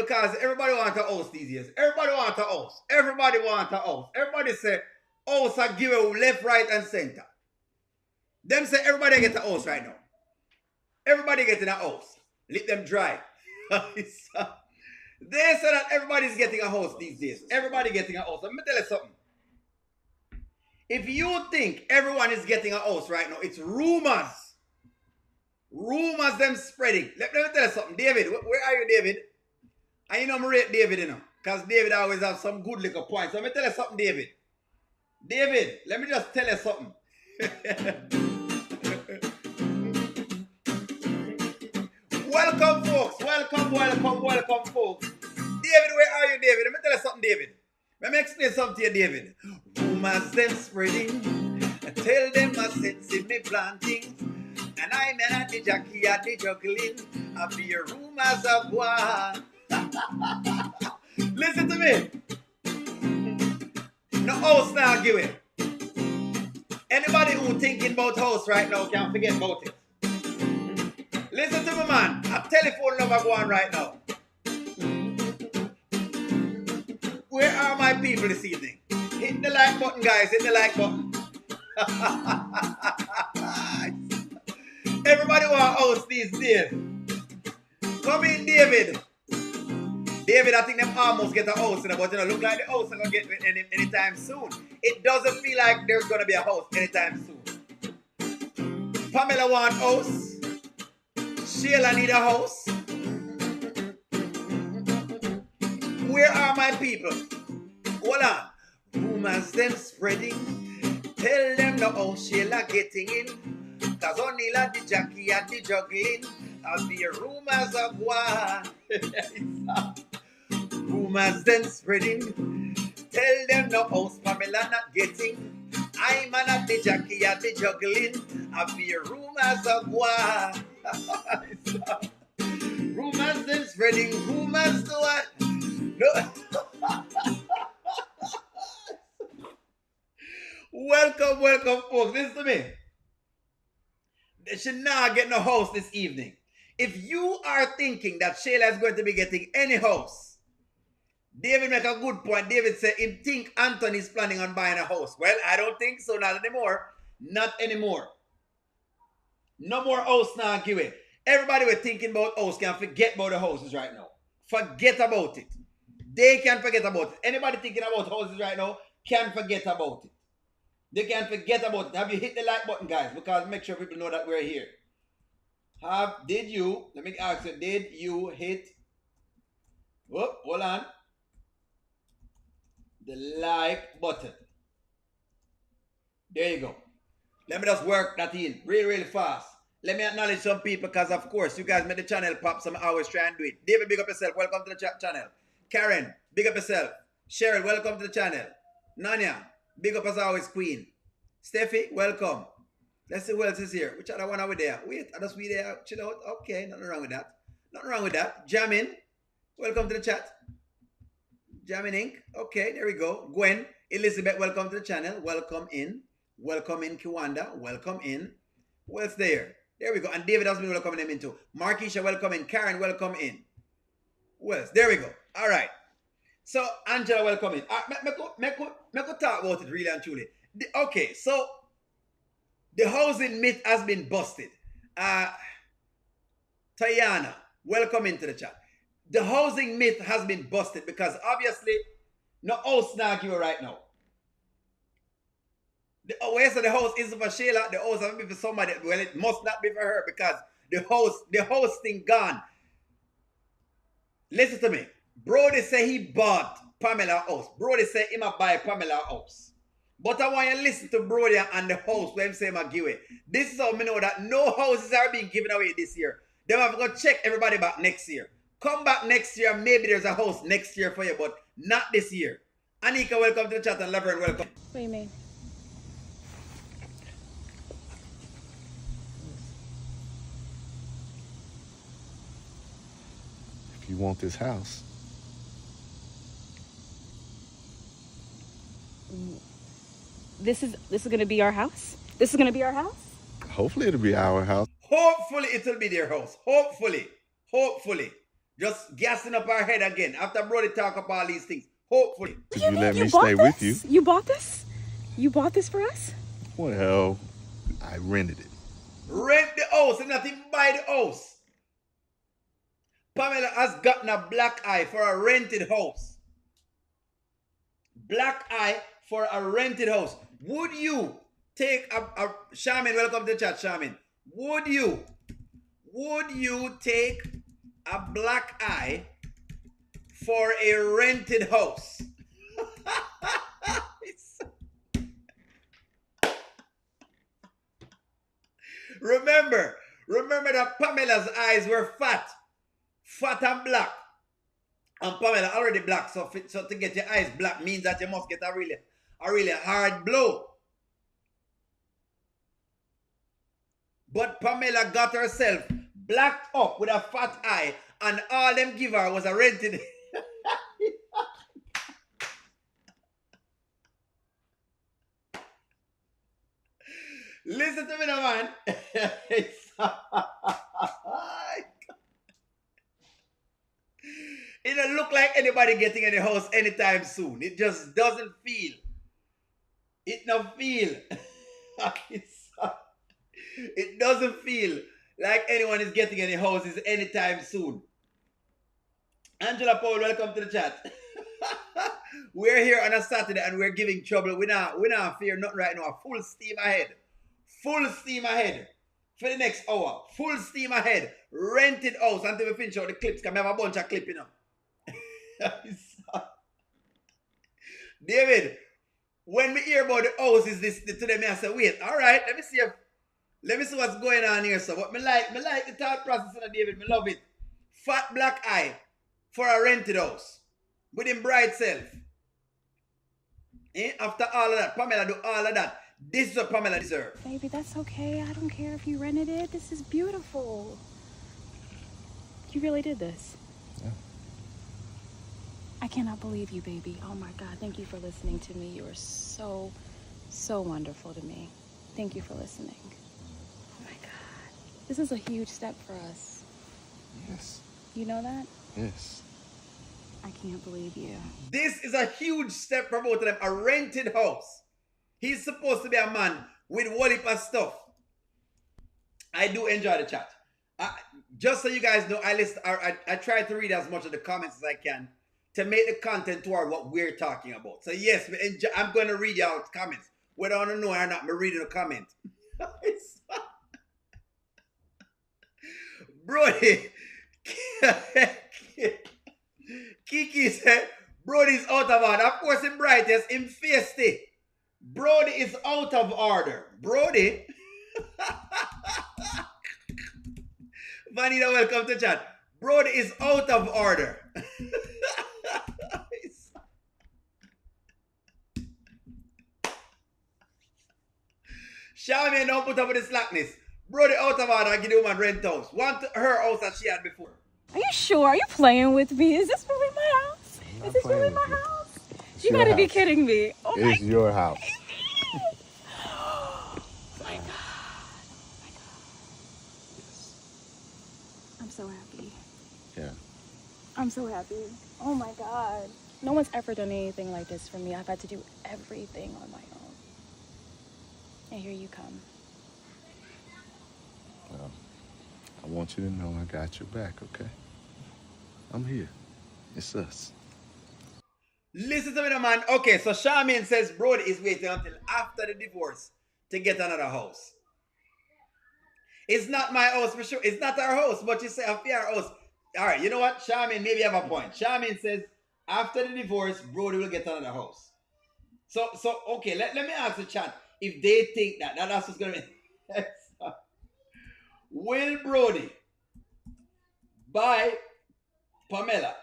because everybody want a host these days. Everybody want a host. Everybody want a host. Everybody say host are give you left, right, and center. Them say everybody get a host right now. Everybody getting a host. Let them dry. They say that everybody's getting a host these days. Everybody getting a host. Let me tell you something. If you think everyone is getting a host right now, it's rumors. Rumors them spreading. Let me tell you something. David, where are you, David? And you know I rate David, you know. Because David always have some good little points. So let me tell you something, David. David, let me just tell you something. Welcome, folks. Welcome, folks. David, where are you, David? Let me tell you something, David. Let me explain something to you, David. Rumors them spreading. I tell them I sense in me planting. And I'm at the jockey at the juggling. I fear rumors of war. Listen to me. No house now give it. Anybody who thinking about house right now can forget about it. Listen to me, man. A telephone number going right now. Where are my people this evening? Hit the like button, guys. Hit the like button. Everybody want house these days. Come in, David. David, I think them almost get a house, but you know, look like the house are gonna get anytime soon. It doesn't feel like there's gonna be a house anytime soon. Pamela want house. Shayla need a house. Where are my people? Hold on. Rumors them spreading. Tell them no house Shayla getting in. Cause only like the jockey at the juggling. I'll be rumors of war. Rumors then spreading. Tell them no house Pamela not getting. I'm at the jockey at the juggling. I'll be rumors of war. Rumors then spreading. Rumors to what? No. Welcome, folks. Listen to me. They should not get no house this evening. If you are thinking that Shayla is going to be getting any house, David make a good point. David said him think Anthony is planning on buying a house. Well, I don't think so. Not anymore. Not anymore. No more house now give it. Everybody we're thinking about house can forget about the houses right now. Forget about it. They can forget about it. Anybody thinking about houses right now can forget about it. They can forget about it. Have you hit the like button, guys? Because make sure people know that we're here. Did you, let me ask you, did you hit, hold on, the like button? There you go. Let me just work that in really fast. Let me acknowledge some people because, of course, you guys made the channel pop, so I always try and do it. David, big up yourself. Welcome to the channel. Karen, big up yourself. Cheryl, welcome to the channel. Nanya, big up as always, Queen. Steffi, welcome. Let's see who else is here. Which other one are we there? Wait, are we there? Chill out. Okay, nothing wrong with that. Nothing wrong with that. Jamin, welcome to the chat. Jamin Inc. Okay, there we go. Gwen, Elizabeth, welcome to the channel. Welcome in. Welcome in, Kiwanda. Welcome in. Who else there? There we go. And David has been welcoming them in too. Marquisha, welcome in. Karen, welcome in. Who else? There we go. All right. So, Angela, welcome in. Me go talk about it really and truly. Okay, so the housing myth has been busted. Tayana, welcome into the chat. The housing myth has been busted because obviously no house now give you right now. So the house isn't for Shayla, the house has to be for somebody. Well, it must not be for her because the house thing gone. Listen to me. Brody say he bought Pamela house. Brody say he might buy Pamela house. But I want you to listen to Brody and the house when him say I give it. This is how I know that no houses are being given away this year. They have to go check everybody back next year. Come back next year, maybe there's a house next year for you, but not this year. Anika, welcome to the chat, and Laverne, welcome. What do you mean? If you want this house. This is going to be our house? This is going to be our house? Hopefully it'll be our house. Hopefully it'll be their house. Hopefully. Just gassing up our head again after Brody talk about all these things. Hopefully. If you let me bought stay with you. this? You bought this? You bought this for us? Well, I rented it. Rent the house and not even buy the house. Pamela has gotten a black eye for a rented house. Black eye for a rented house. Would you take a Shaman, welcome to the chat, Shaman. Would you take a black eye for a rented house? Remember that Pamela's eyes were fat and black. And Pamela already black, so to get your eyes black means that you must get a really hard blow. But Pamela got herself blacked up with a fat eye, and all them give her was a rented. Listen to me now, man. It don't look like anybody getting in the house anytime soon. It just doesn't feel. It don't feel. It doesn't feel like anyone is getting any houses anytime soon. Angela Paul, welcome to the chat. We're here on a Saturday and we're giving trouble. We not fear nothing right now. Full steam ahead. Full steam ahead. For the next hour. Full steam ahead. Rented house until we finish out the clips. Because we have a bunch of clips, you know. David, when we hear about the houses this today, I say, wait, all right, let me see what's going on here. So what me like the thought process of David, me love it. Fat black eye for a rented house with him bright self. After all of that, Pamela do all of that. This is what Pamela deserves. Baby, that's okay. I don't care if you rented it. This is beautiful. You really did this. Yeah. I cannot believe you, baby. Oh my God, thank you for listening to me. You are so, so wonderful to me. Thank you for listening. Oh my God. This is a huge step for us. Yes. You know that? Yes. I can't believe you. This is a huge step for both of them. A rented house. He's supposed to be a man with whole heap of stuff. I do enjoy the chat. Just so you guys know, I try to read as much of the comments as I can to make the content toward what we're talking about. So yes, I'm going to read y'all's comments. Whether I don't know or not, I'm reading a comment. Brody. Kiki said, Brody's out of order. Of course, in brightest, in feisty. Brody is out of order. Brody. Vanita, welcome to chat. Brody is out of order. Charmaine, don't put up with the slackness. Brody out of order, give the woman rent house. Want her house that she had before. Are you sure? Are you playing with me? Is this really my house? Is this really my house? You gotta be kidding me. Oh my God. It's your house. Oh my God. Oh my God. I'm so happy. Yeah. I'm so happy. Oh my God. No one's ever done anything like this for me. I've had to do everything on my own. And here you come. Well, I want you to know I got your back, okay? I'm here. It's us. Listen to me now, man. Okay, so Charmaine says Brody is waiting until after the divorce to get another house. It's not my house for sure. It's not our house, but you say a fair house. All right, you know what? Charmaine maybe have a point. Charmaine says after the divorce, Brody will get another house. So okay, let me ask the chat if they think that's what's going to be. Will Brody buy Pamela,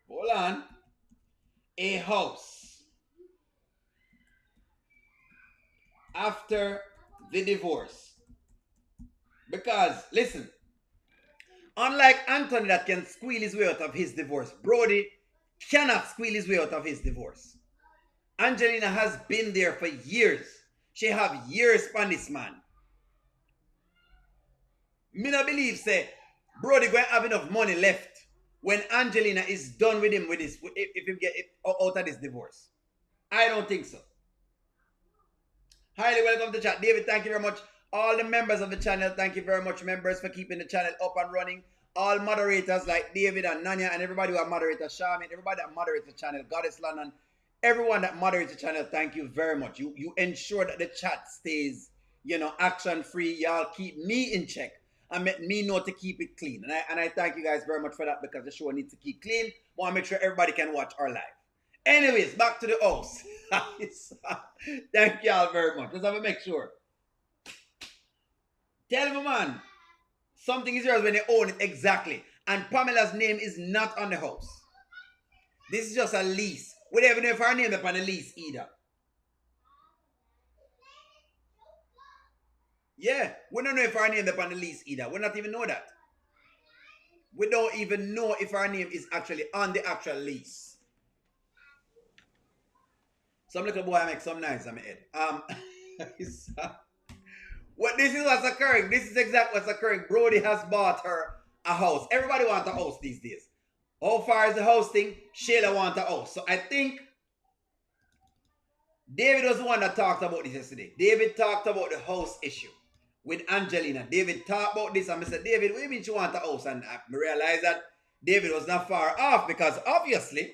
hold on, a house after the divorce? Because, listen, unlike Anthony that can squeal his way out of his divorce, Brody cannot squeal his way out of his divorce. Angelina has been there for years. She have years on this man. Me no believe say Brody going to have enough money left when Angelina is done with him with this, if he get out of this divorce. I don't think so. Highly welcome to chat. David, thank you very much. All the members of the channel, thank you very much, members, for keeping the channel up and running. All moderators like David and Nanya and everybody who are moderators, Charmin, everybody that moderates the channel, Goddess London, everyone that moderates the channel, thank you very much. You ensure that the chat stays, action free. Y'all keep me in check and make me know to keep it clean. And I thank you guys very much for that, because the show needs to keep clean. Want to make sure everybody can watch our live. Anyways, back to the host. Thank y'all very much. Let's have a make sure. Tell me, man, something is yours when they own it exactly. And Pamela's name is not on the house. This is just a lease. We don't even know if her name is on the lease either. Yeah, we don't know if her name is on the lease either. We don't even know that. We don't even know if her name is actually on the actual lease. Some little boy make some noise on my head. This is what's occurring. This is exactly what's occurring. Brody has bought her a house. Everybody wants a house these days. How far is the hosting? Shayla wants a house. So I think David was the one that talked about this yesterday. David talked about the house issue with Angelina. David talked about this, and I said, David, what do you mean she wants a house? And I realized that David was not far off, because obviously,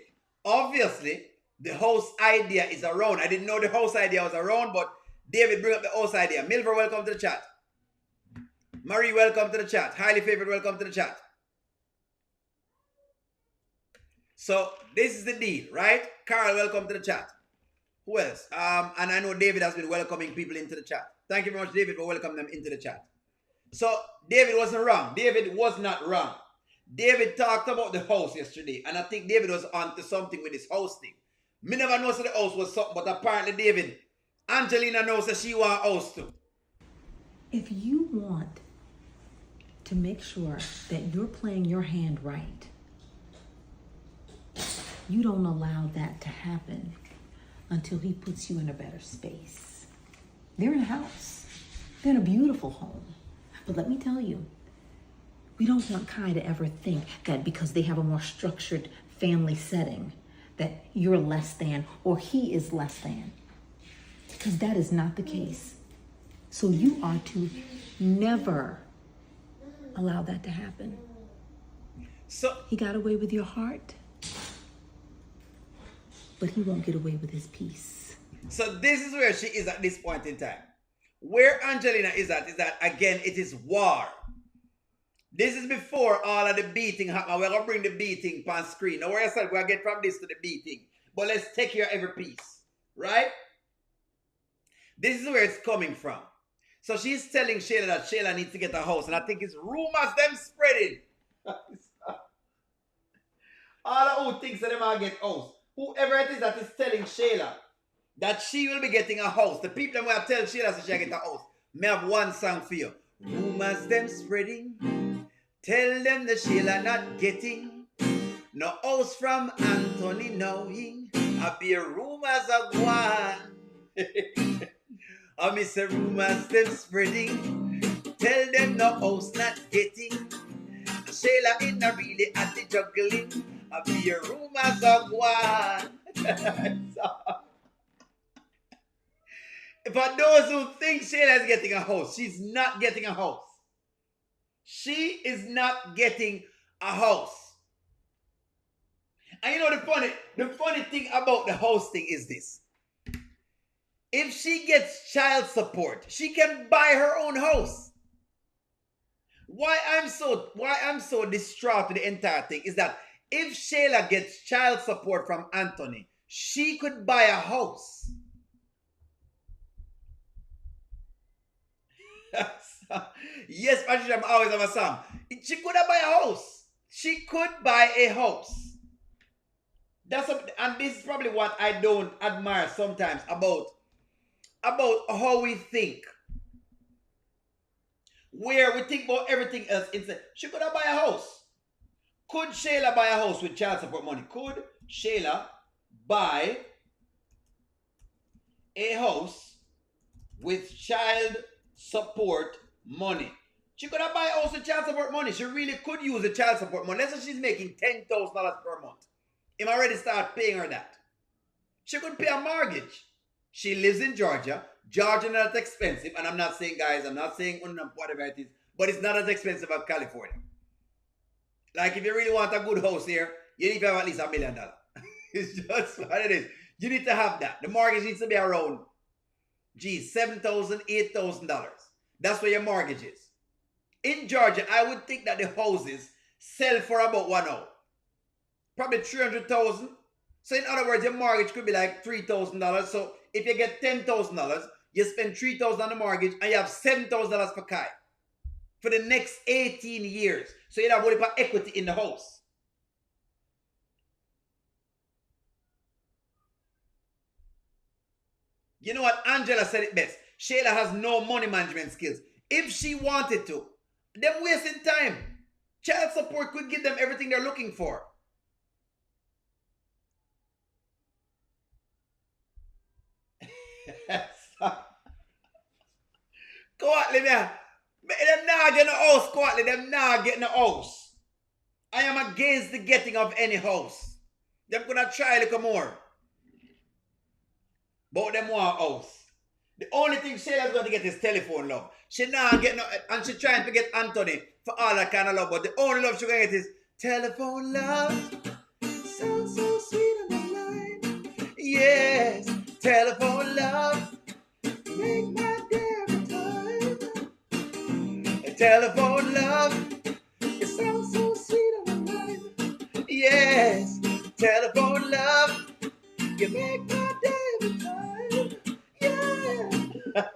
the house idea is around. I didn't know the house idea was around, but David bring up the house idea. Milver, welcome to the chat. Marie, welcome to the chat. Highly favored, welcome to the chat. So this is the deal, right? Carl, welcome to the chat. Who else? And I know David has been welcoming people into the chat. Thank you very much, David, for welcoming them into the chat. So David wasn't wrong. David was not wrong. David talked about the house yesterday, and I think David was onto something with his hosting. Me never know that the house was something, but apparently David, Angelina knows that she want a house too. If you want to make sure that you're playing your hand right, you don't allow that to happen until he puts you in a better space. They're in a house. They're in a beautiful home. But let me tell you, we don't want Kai to ever think that because they have a more structured family setting that you're less than or he is less than. Because that is not the case. So you are to never allow that to happen. So he got away with your heart, but he won't get away with his peace. So this is where she is at this point in time. Where Angelina is that, again, it is war. This is before all of the beating happened. We're going to bring the beating on screen. Now, where I said we're going to get from this to the beating. But let's take care of every piece. Right? This is where it's coming from. So she's telling Shayla that Shayla needs to get a house. And I think it's rumors them spreading. All of who thinks that they might get house. Whoever it is that is telling Shayla that she will be getting a house. The people that will tell Shayla that she get a house. May have one song for you. Rumors them spreading. Tell them that Shayla not getting no house from Anthony knowing. I be rumors of one. I miss the rumors them spreading. Tell them no house not getting. Shayla in a really at the juggling. I be rumors of one. For those who think Shayla is getting a house, she's not getting a house. She is not getting a house. And you know the funny thing about the house thing is this. If she gets child support, she can buy her own house. Why I'm so distraught with the entire thing is that if Shayla gets child support from Anthony, she could buy a house. Yes, Patricia, I'm always have a song. She could have buy a house. She could buy a house. And this is probably what I don't admire sometimes about how we think. Where we think about everything else instead. She could have buy a house. Could Shayla buy a house with child support money? Could Shayla buy a house with child support money? She could have buy a house with child support money. She really could use the child support money. Let's say she's making $10,000 per month. Him already start paying her that. She could pay a mortgage. She lives in Georgia. Georgia not expensive. And I'm not saying, guys, I'm not saying whatever it is, but it's not as expensive as California. Like if you really want a good house here, you need to have at least $1 million. It's just what it is. You need to have that. The mortgage needs to be around, geez, $7,000, $8,000. That's where your mortgage is. In Georgia, I would think that the houses sell for about 1 hour. Probably $300,000. So in other words, your mortgage could be like $3,000. So if you get $10,000, you spend $3,000 on the mortgage and you have $7,000 for Kai for the next 18 years. So you have what about equity in the house. You know what? Angela said it best. Shayla has no money management skills. If she wanted to, they're wasting time. Child support could give them everything they're looking for. Courtly, man. Them not getting a house, Courtly. Them not getting a house. I am against the getting of any house. Them gonna try a little more. But them want a house. The only thing Shayla's going to get is telephone love. She not get no, and she trying to get Anthony for all that kind of love. But the only love she going to get is telephone love. Sounds so sweet on the line. Yes, telephone love. Make my day every time. Telephone love. It sounds so sweet on the line. Yes, telephone love. You make my day every time. Yeah.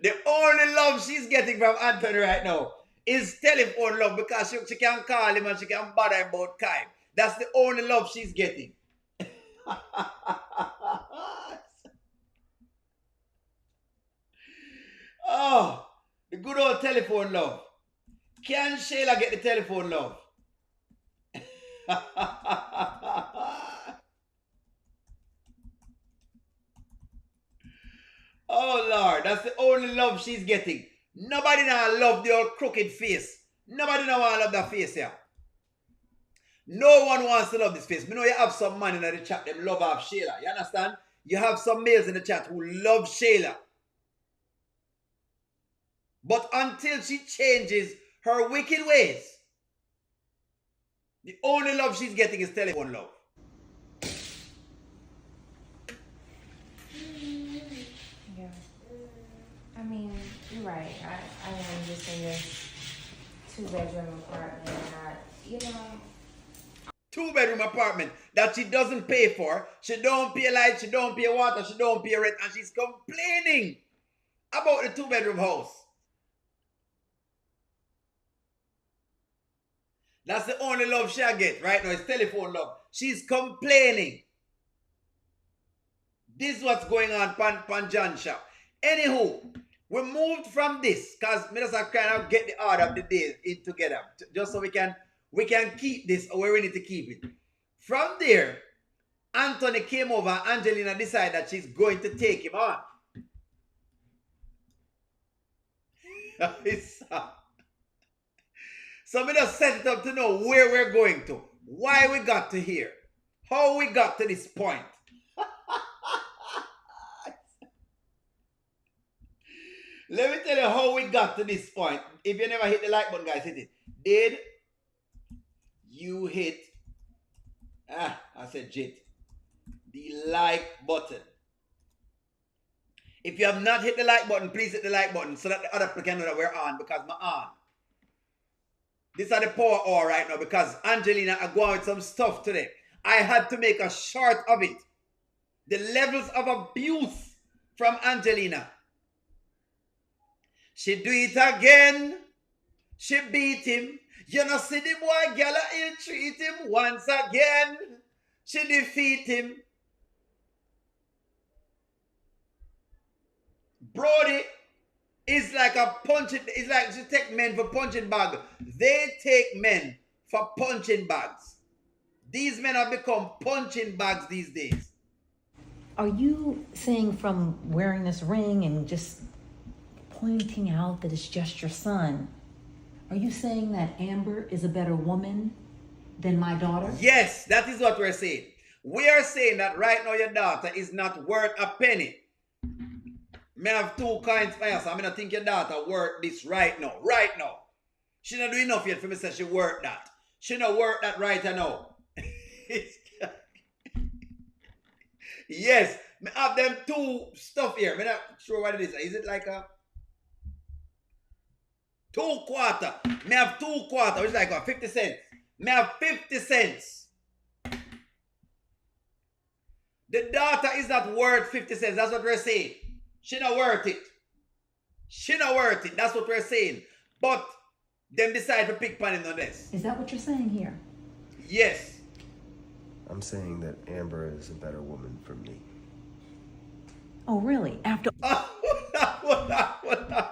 The only love she's getting from Anthony right now is telephone love because she can call him and she can bother him about Kai. That's the only love she's getting. Oh, the good old telephone love. Can Shayla get the telephone love? Oh Lord, that's the only love she's getting. Nobody now love the old crooked face. Nobody now want to love that face here. No one wants to love this face. You know you have some man in the chat, them love of Shayla. You understand? You have some males in the chat who love Shayla. But until she changes her wicked ways, the only love she's getting is telephone love. Yeah. I mean, you're right. I am just in this 2-bedroom apartment. Two-bedroom apartment that she doesn't pay for. She don't pay light, she don't pay water, she don't pay rent, and she's complaining about the two-bedroom house. That's the only love she'll get right now, is telephone love. She's complaining. This is what's going on pan John Shop. Anywho, we moved from this because we just kind of get the order of the day in together. Just so we can keep this where we need to keep it. From there, Anthony came over and Angelina decided that she's going to take him on. So we just set it up to know where we're going to, why we got to here, how we got to this point. Let me tell you how we got to this point. If you never hit the like button, guys, hit it. Did you hit, I said jit, the like button? If you have not hit the like button, please hit the like button so that the other people can know that we're on, because we're on. This is the power hour right now because Angelina are going with some stuff today. I had to make a short of it. The levels of abuse from Angelina. She do it again. She beat him. You know, see the boy, girl, ill treat him once again. She defeat him. Brody is like a punching, it's like she take men for punching bag. They take men for punching bags. These men have become punching bags these days. Are you saying from wearing this ring and just pointing out that it's just your son, are you saying that Amber is a better woman than my daughter? Yes, that is what we're saying. We are saying that right now your daughter is not worth a penny. Me have two kinds of answer. I mean, I think your daughter worth this right now. Right now. She not doing enough yet for me to say she worth that. She not worth that right now. Yes. Me have them two stuff here. Me not sure what it is. Is it like a 2/4? Me have 2/4, which is like 50 cents. Me have 50 cents. The daughter is not worth 50 cents. That's what we're saying. She not worth it. She not worth it. That's what we're saying. But them decide to pick pan on this. Is that what you're saying here? Yes. I'm saying that Amber is a better woman for me. Oh, really? After Hold on.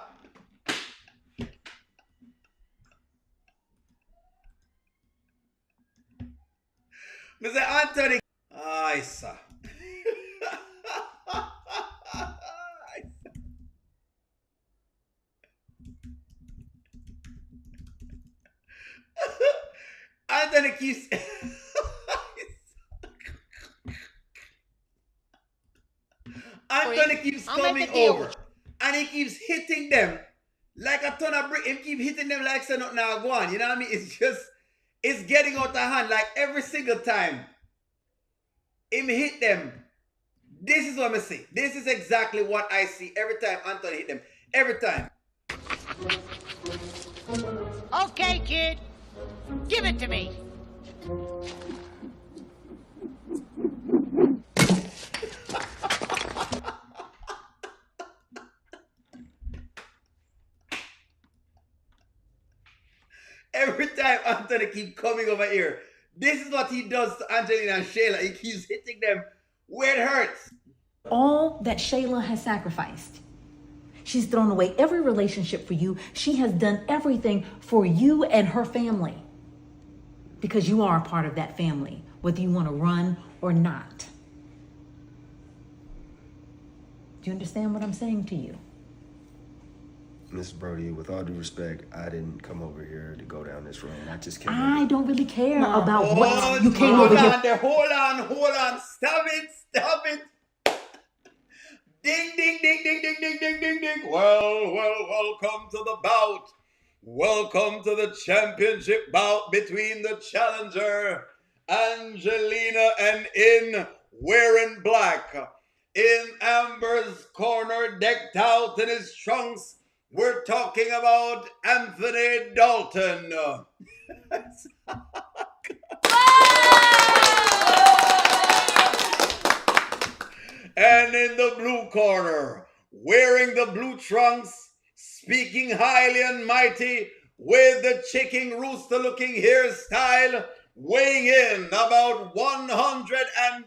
Mr. Anthony. Aye, sir. Anthony keeps Anthony keeps coming over and he keeps hitting them like a ton of brick. He keep hitting them like say nothing now go on. You know what I mean? It's getting out of hand like every single time him hit them. This is what I see. This is exactly what I see every time Anthony hit them. Every time. Okay, kid. Give it to me. Every time Anthony keep coming over here, this is what he does to Angelina and Shayla. He keeps hitting them where it hurts. all that Shayla has sacrificed, she's thrown away every relationship for you. She has done everything for you and her family because you are a part of that family, whether you want to run or not. Do you understand what I'm saying to you? Miss Brody, with all due respect, I didn't come over here to go down this road. I just came I over. don't really care about Hold what you came over here. Hold on. Stop it. Ding, ding, ding, ding, ding, ding, ding, ding, ding. Well, welcome to the bout. Welcome to the championship bout between the challenger, Angelina, and in wearing black. In Amber's corner, decked out in his trunks, we're talking about Anthony Dalton. And in the blue corner, wearing the blue trunks, speaking highly and mighty, with the chicken rooster looking hairstyle, weighing in about 100 and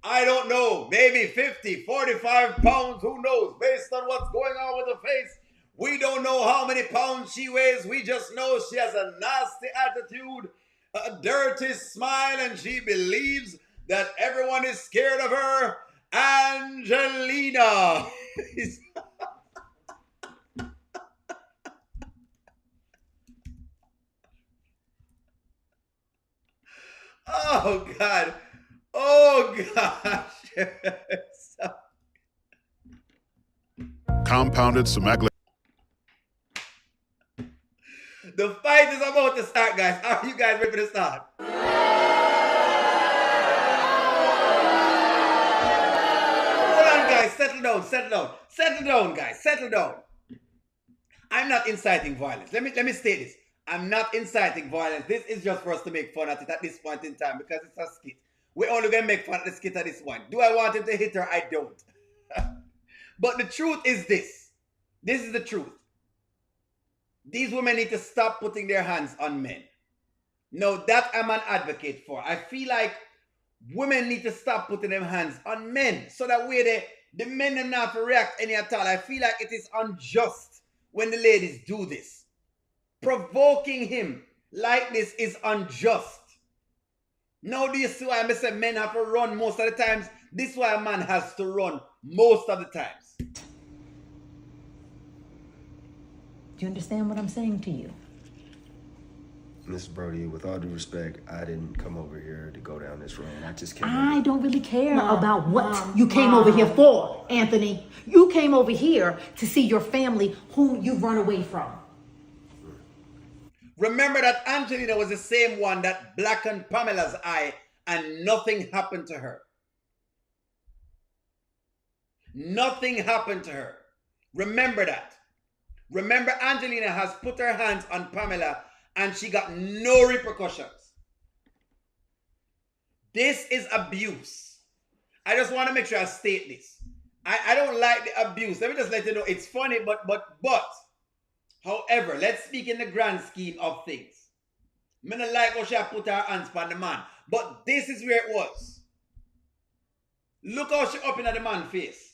I don't know, maybe 50, 45 pounds, who knows, based on what's going on with her face. We don't know how many pounds she weighs. We just know she has a nasty attitude, a dirty smile, and she believes that everyone is scared of her. Angelina. Oh, God. Oh, gosh. Compounded semaglutide. The fight is about to start, guys. Are you guys ready to start? Hold on, guys. Settle down, guys. Settle down. I'm not inciting violence. Let me state this. I'm not inciting violence. This is just for us to make fun at it at this point in time because it's a skit. We're only going to make fun of the skit at this point. Do I want him to hit her? I don't. But the truth is this. This is the truth. These women need to stop putting their hands on men. Now, that I'm an advocate for. I feel like women need to stop putting their hands on men so that way the men do not react any at all. I feel like it is unjust when the ladies do this. Provoking him like this is unjust. Now do you see why I say men have to run most of the times This is why a man has to run most of the times. Do you understand what I'm saying to you? Miss Brody, with all due respect, I didn't come over here to go down this road. I just came I over. don't really care about what you came over here for, Anthony. You came over here to see your family whom you've run away from. Remember that Angelina was the same one that blackened Pamela's eye and nothing happened to her. Nothing happened to her. Remember that. Remember, Angelina has put her hands on Pamela and she got no repercussions. This is abuse. I just want to make sure I state this. I don't like the abuse. Let me just let you know it's funny, but however, let's speak in the grand scheme of things. I don't like how she put her hands on the man, but this is where it was. Look how she up in the man's face.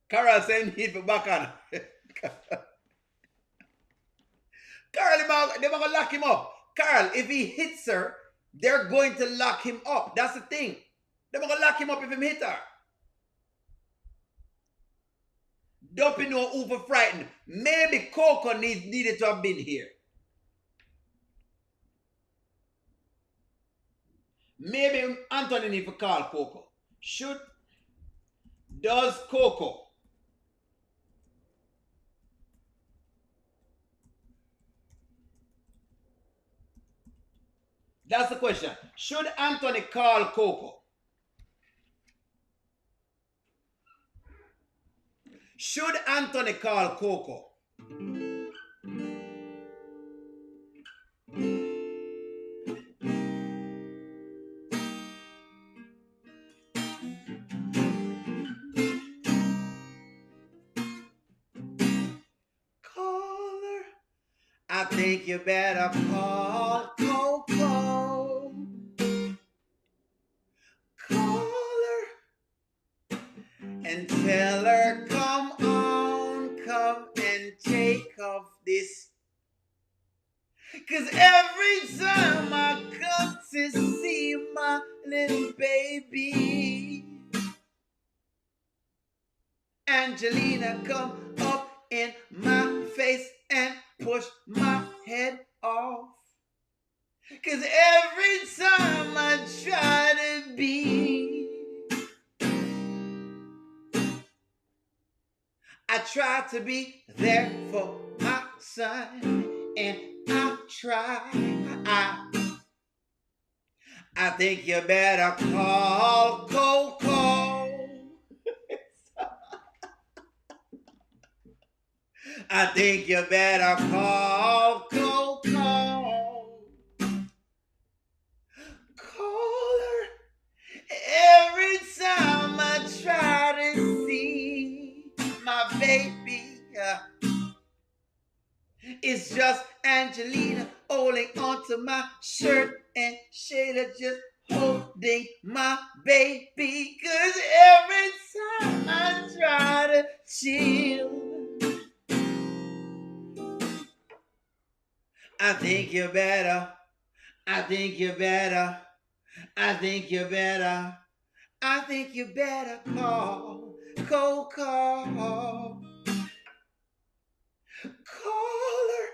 Carol saying hit for back on. Carol, they're going to lock him up. Carol, if he hits her, they're going to lock him up. That's the thing. They're going to lock him up if he hit her. Don't know over frightened. Maybe Coco needed to have been here. Maybe Anthony need to call Coco. Does Coco? That's the question. Should Anthony call Coco? Should Anthony call Coco? Call her. I think you better call Coco. Call her and tell her, come on, come and take off this. 'Cause every time I come to see my little baby, Angelina come up in my face and push my head off. 'Cause every time I try to be, I try to be there for my son, and I try. I think you better call Coco. I think you better call Coco. Call her every time I try to see my baby. It's just Angelina holding onto my shirt and Shayla just holding my baby. 'Cause every time I try to chill, I think you better, I think you better, I think you better, I think you better call Coco. Call her.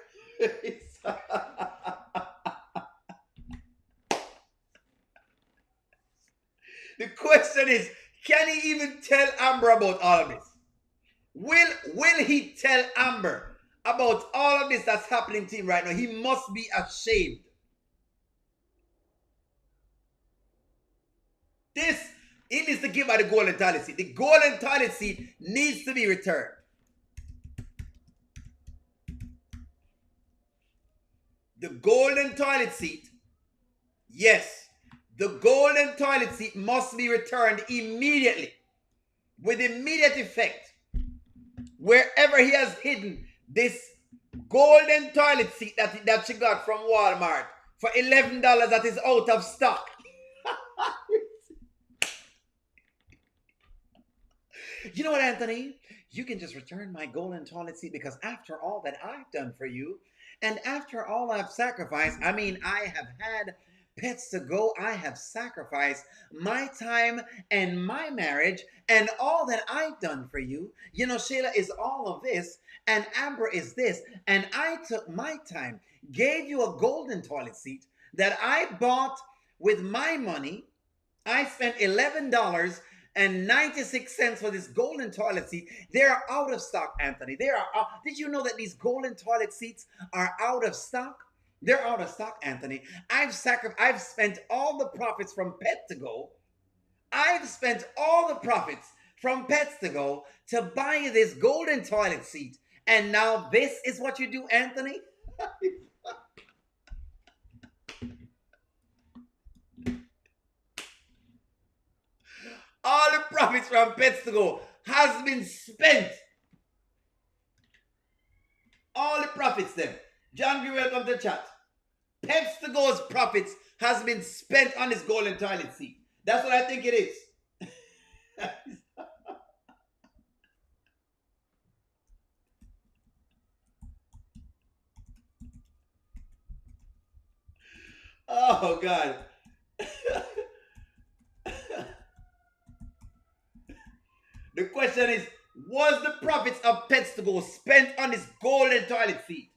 The question is, can he even tell Amber about all of this? Will he tell Amber about all of this that's happening to him right now? He must be ashamed. He needs to give her the golden toilet seat. The golden toilet seat needs to be returned. The golden toilet seat, yes, the golden toilet seat must be returned immediately, with immediate effect. Wherever he has hidden this golden toilet seat that she got from Walmart for $11 that is out of stock. You know what, Anthony? You can just return my golden toilet seat, because after all that I've done for you, and after all I've sacrificed, I mean, I have had Pets to go, I have sacrificed my time and my marriage and all that I've done for you. You know, Shayla is all of this, and Amber is this. And I took my time, gave you a golden toilet seat that I bought with my money. I spent $11.96 for this golden toilet seat. They are out of stock, Anthony. They are out. Did you know that these golden toilet seats are out of stock? They're out of stock, Anthony. I've spent all the profits from Pet to Go. I've spent all the profits from Pets to Go to buy you this golden toilet seat. And now this is what you do, Anthony? All the profits from Pets to Go has been spent. All the profits then. John Green, welcome to the chat. Pets to Go's profits has been spent on this golden toilet seat. That's what I think it is. Oh, God. The question is, was the profits of Pets to Go spent on this golden toilet seat?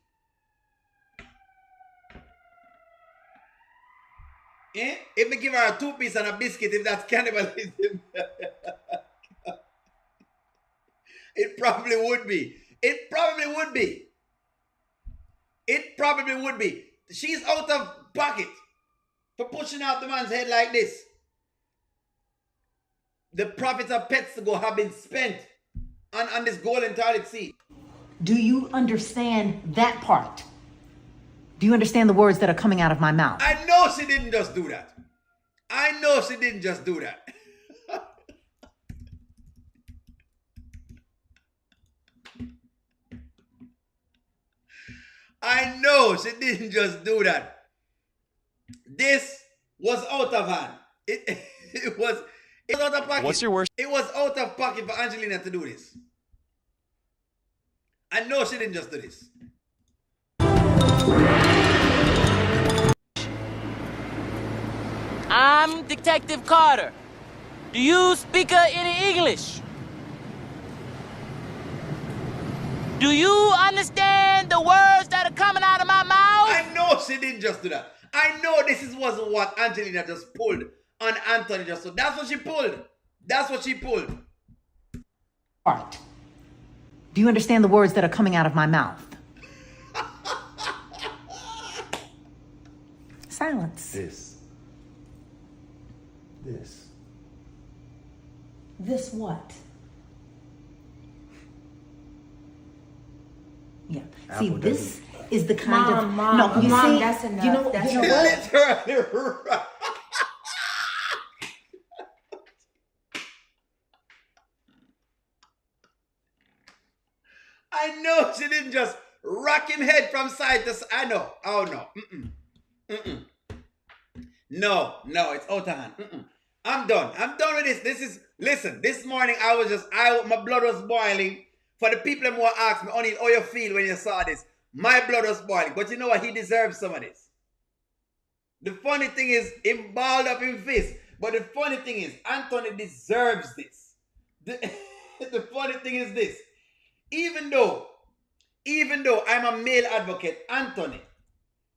Eh? If we give her a 2-piece and a biscuit, if that's cannibalism, it probably would be. It probably would be. It probably would be. She's out of pocket for pushing out the man's head like this. The profits of Pets to Go have been spent on this golden toilet seat. Do you understand that part? Do you understand the words that are coming out of my mouth? I know she didn't just do that. I know she didn't just do that. I know she didn't just do that. This was out of hand. It was out of pocket. What's your worst? It was out of pocket for Angelina to do this. I know she didn't just do this. I'm Detective Carter. Do you speak any English? Do you understand the words that are coming out of my mouth? I know she didn't just do that. I know this was what Angelina just pulled on Anthony just so. That's what she pulled. That's what she pulled. Part. Do you understand the words that are coming out of my mouth? Silence. This what? Yeah. See, Apple this is the kind of Mom, you see, that's enough. You know, That's you know enough. what? Literally right. I know she didn't just rock him head from side to side. I know. Oh no. No, it's out of hand. I'm done. I'm done with this. Listen, this morning my blood was boiling. For the people who asked me, O'Neal, how you feel when you saw this? My blood was boiling. But you know what? He deserves some of this. The funny thing is, him balled up in fist. But the funny thing is, Anthony deserves this. The funny thing is this. Even though I'm a male advocate, Anthony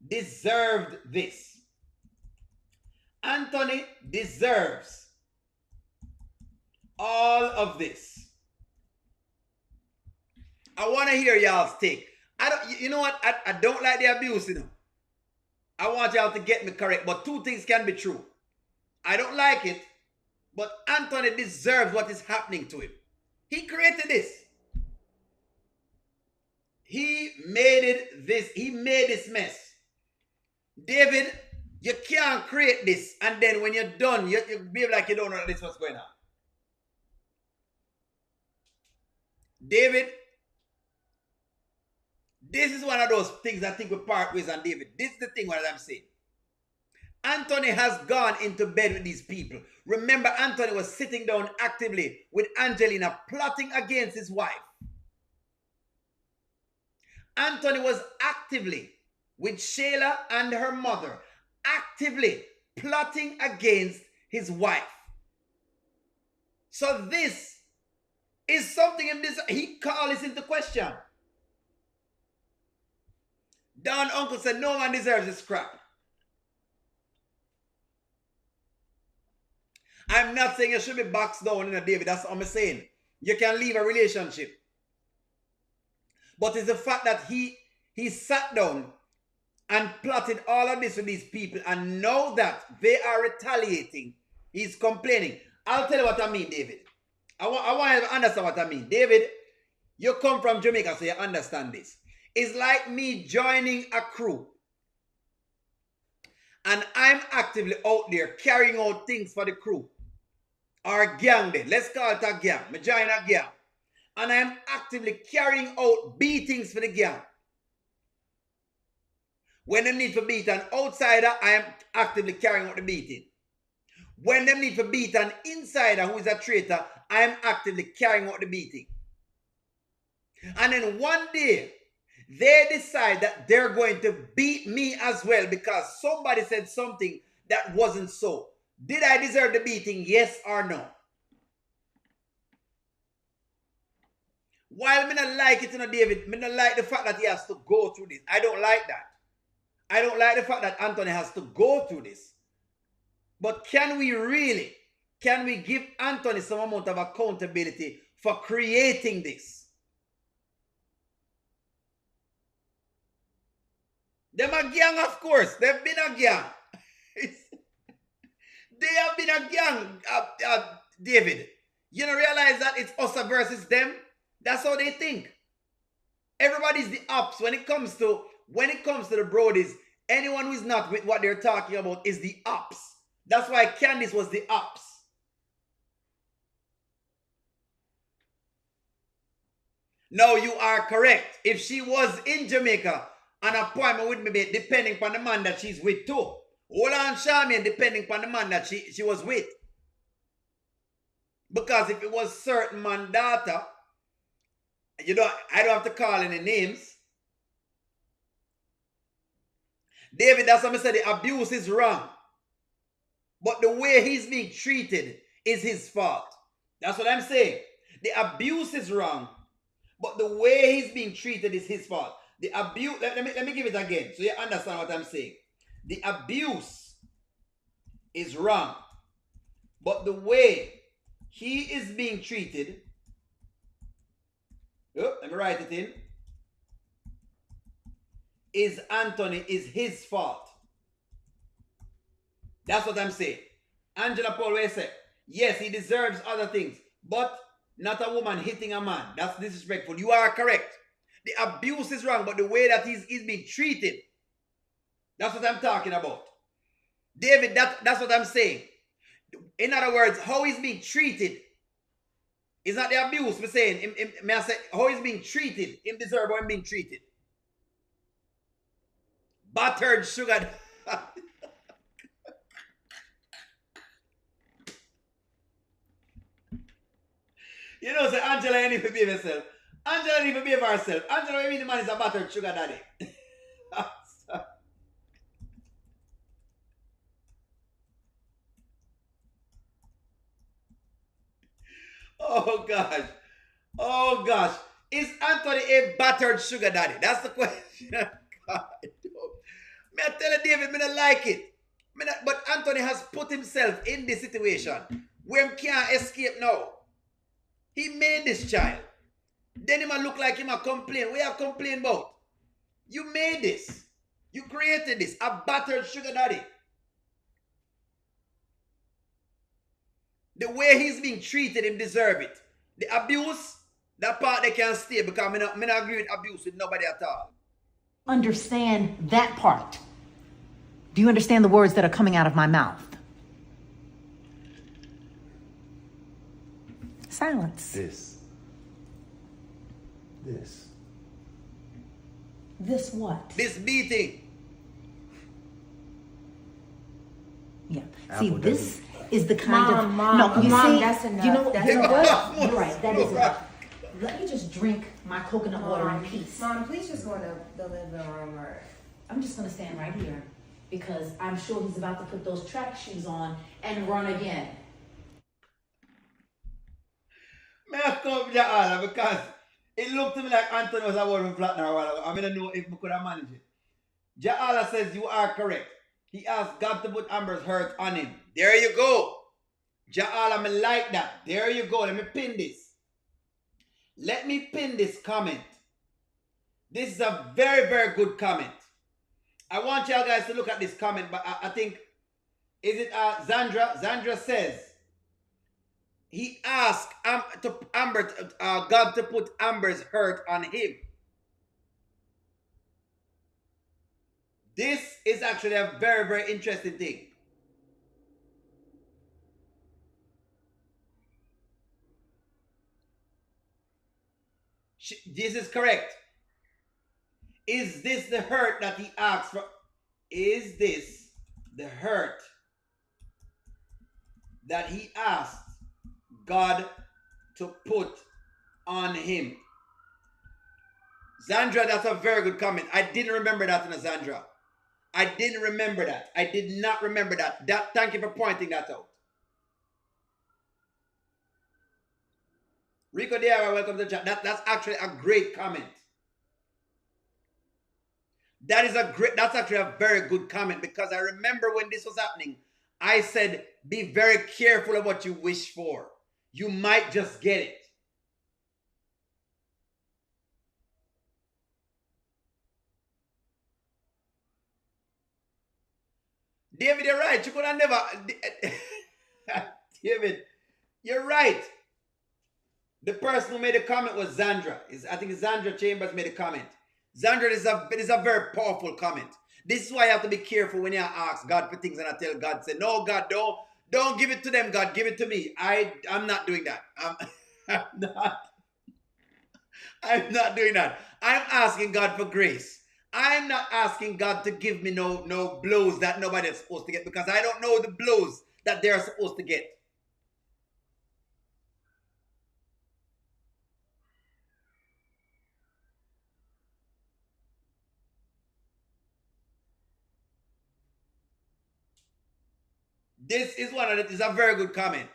deserved this. Anthony deserves all of this. I want to hear y'all's take. You know what? I don't like the abuse, you know. I want y'all to get me correct, but two things can be true. I don't like it, but Anthony deserves what is happening to him. He created this. He made this mess. David, you can't create this, and then when you're done, you behave like you don't know this what's going on. David, this is one of those things I think we part ways on David. This is the thing what I'm saying. Anthony has gone into bed with these people. Remember, Anthony was sitting down actively with Angelina, plotting against his wife. Anthony was actively with Shayla and her mother, actively plotting against his wife. So this is something in this, he called this into question. Don Uncle said, no man deserves this crap. I'm not saying you should be boxed down in a David. That's what I'm saying. You can leave a relationship. But it's the fact that he sat down and plotted all of this with these people and know that they are retaliating. He's complaining. I'll tell you what I mean, David. I want you to understand what I mean. David, you come from Jamaica, so you understand this. It's like me joining a crew. And I'm actively out there carrying out things for the crew. Or a gang then. Let's call it a gang. I join a gang. And I'm actively carrying out beatings for the gang. When they need to beat an outsider, I am actively carrying out the beating. When they need to beat an insider who is a traitor, I am actively carrying out the beating. And then one day, they decide that they're going to beat me as well because somebody said something that wasn't so. Did I deserve the beating? Yes or no? While I don't like it, David, I don't like the fact that he has to go through this. I don't like that. I don't like the fact that Anthony has to go through this. But can we give Anthony some amount of accountability for creating this? Them a gang, of course. They've been a gang. They have been a gang, David. You don't realize that it's us versus them? That's how they think. Everybody's the ops. When it comes to the Brodies, anyone who is not with what they're talking about is the ops. That's why Candice was the ops. No, you are correct. If she was in Jamaica, an appointment would be made depending upon the man that she's with too. Hold on, Charmaine, depending upon the man that she was with. Because if it was certain man daughter, I don't have to call any names. David, that's what I said, the abuse is wrong. But the way he's being treated is his fault. That's what I'm saying. The abuse is wrong, but the way he's being treated is his fault. The abuse, let me give it again so you understand what I'm saying. The abuse is wrong, but the way he is being treated, let me write it in, is his fault. That's what I'm saying. Angela Paul Way said, yes, he deserves other things, but not a woman hitting a man. That's disrespectful. You are correct. The abuse is wrong, but the way that he's being treated, that's what I'm talking about. David, that's what I'm saying. In other words, how he's being treated is not the abuse. We're saying, may I say, how he's being treated, him deserve how he's being treated. Battered sugar. You know, say Angela ain't even behave herself. Angela ain't even behave herself. Angela, maybe the man is a battered sugar daddy. Oh gosh. Oh gosh. Is Anthony a battered sugar daddy? That's the question. God. May I tell you, David, I don't like it. But Anthony has put himself in this situation where he can't escape now. He made this child. Then he might look like him a complain. What you complain about? You made this. You created this. A battered sugar daddy. The way he's being treated, him deserve it. The abuse, that part they can't stay because I don't agree with abuse with nobody at all. Understand that part. Do you understand the words that are coming out of my mouth? Silence. This what? This beating. Yeah. Apple See, this doesn't- is the kind of Mom, no. You Mom, see, that's enough. you know, That's you know enough. what? You're right. That is enough. Let me just drink my coconut water in peace. Mom, please just go to the living room or... I'm just gonna stand right here because I'm sure he's about to put those track shoes on and run again. May I come to Ja'ala because it looked to me like Anthony was about to flatten her a while ago. I don't know if we could have managed it. Ja'ala says you are correct. He asked God to put Amber's hurt on him. There you go. Ja'ala, me like that. There you go. Let me pin this. Let me pin this comment. This is a very, very good comment. I want y'all guys to look at this comment, but I think, is it Zandra? Zandra says, he asked God to put Amber's hurt on him. This is actually a very, very interesting thing. This is correct. Is this the hurt that he asked for? Is this the hurt that he asked God to put on him? Zandra, that's a very good comment. I didn't remember that, Zandra. I didn't remember that. I did not remember that. Thank you for pointing that out. Rico Diara, welcome to the chat. That's actually a great comment. That's actually a very good comment, because I remember when this was happening, I said, be very careful of what you wish for. You might just get it. David, you're right. You could have never. David, you're right. The person who made the comment was Zandra. I think Zandra Chambers made a comment. Zandra, is a very powerful comment. This is why you have to be careful when you ask God for things, and I tell God, say, no, God, don't give it to them, God, give it to me. I'm not doing that. I'm not doing that. I'm asking God for grace. I'm not asking God to give me no blows that nobody is supposed to get, because I don't know the blows that they're supposed to get. This is a very good comment.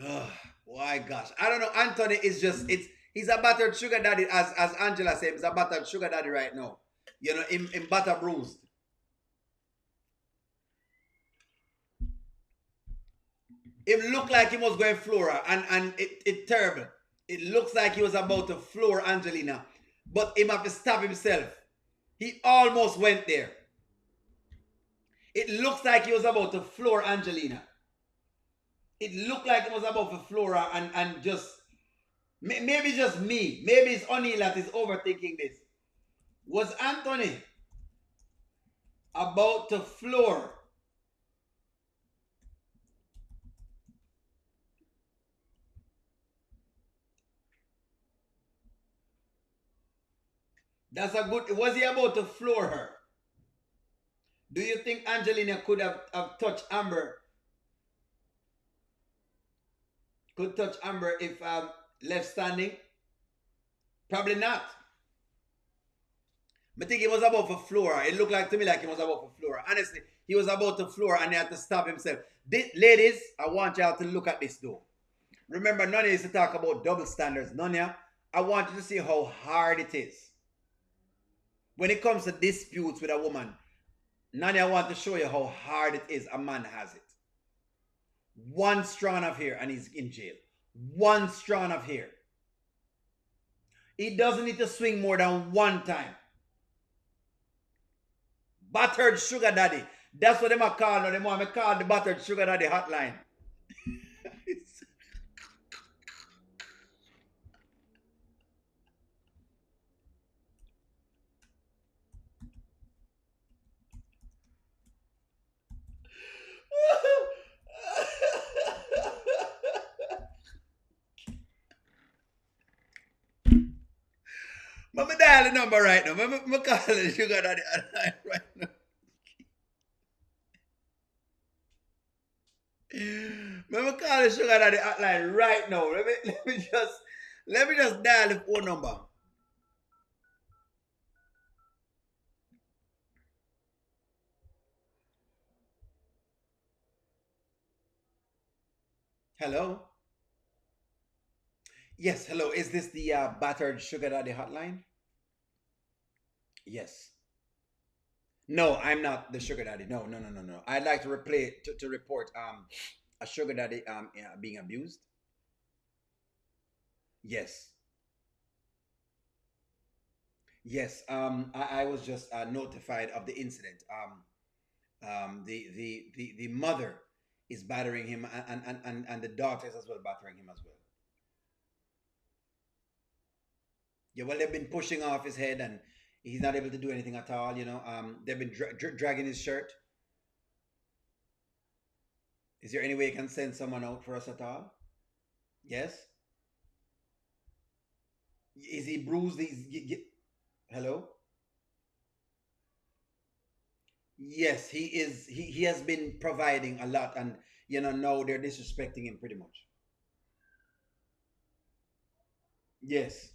Oh, my gosh. I don't know. Anthony is just, he's a battered sugar daddy, as Angela said, he's a battered sugar daddy right now. You know, in butter bruised. It looked like he was going Flora, and it terrible. It looks like he was about to floor Angelina, but he have to stop himself. He almost went there. It looks like he was about to floor Angelina. It looked like it was about to floor her, and just, maybe just me. Maybe it's O'Neill that is overthinking this. Was Anthony about to floor That's a good. Was he about to floor her? Do you think Angelina could have touched Amber? Could touch Amber if left standing? Probably not. But I think he was about to floor her. It looked like to me like he was about to floor her. Honestly, he was about to floor her and he had to stop himself. Ladies, I want y'all to look at this though. Remember, Nonya used to talk about double standards. Nonya, I want you to see how hard it is. When it comes to disputes with a woman, Nonya, I want to show you how hard it is. A man has it. One strand of hair and he's in jail. One strand of hair. He doesn't need to swing more than one time. Battered sugar daddy. That's what they call now. They want me call the battered sugar daddy hotline. Mama dial the number right now. Mama call the sugar daddy hotline right now. Mama call the sugar daddy hotline right now. Let me just Let me just dial the phone number. Hello? Yes, hello. Is this the Battered Sugar Daddy hotline? Yes. No, I'm not the sugar daddy. No, no, no, no, no. I'd like to replay to report a sugar daddy yeah, being abused. Yes. Yes. I was just notified of the incident. The mother is battering him, and the daughter is as well battering him as well. Yeah, well, they've been pushing off his head, and he's not able to do anything at all. They've been dragging his shirt. Is there any way you can send someone out for us at all? Yes. Is he bruised? Hello. Yes, he is. He has been providing a lot, and now they're disrespecting him pretty much. Yes.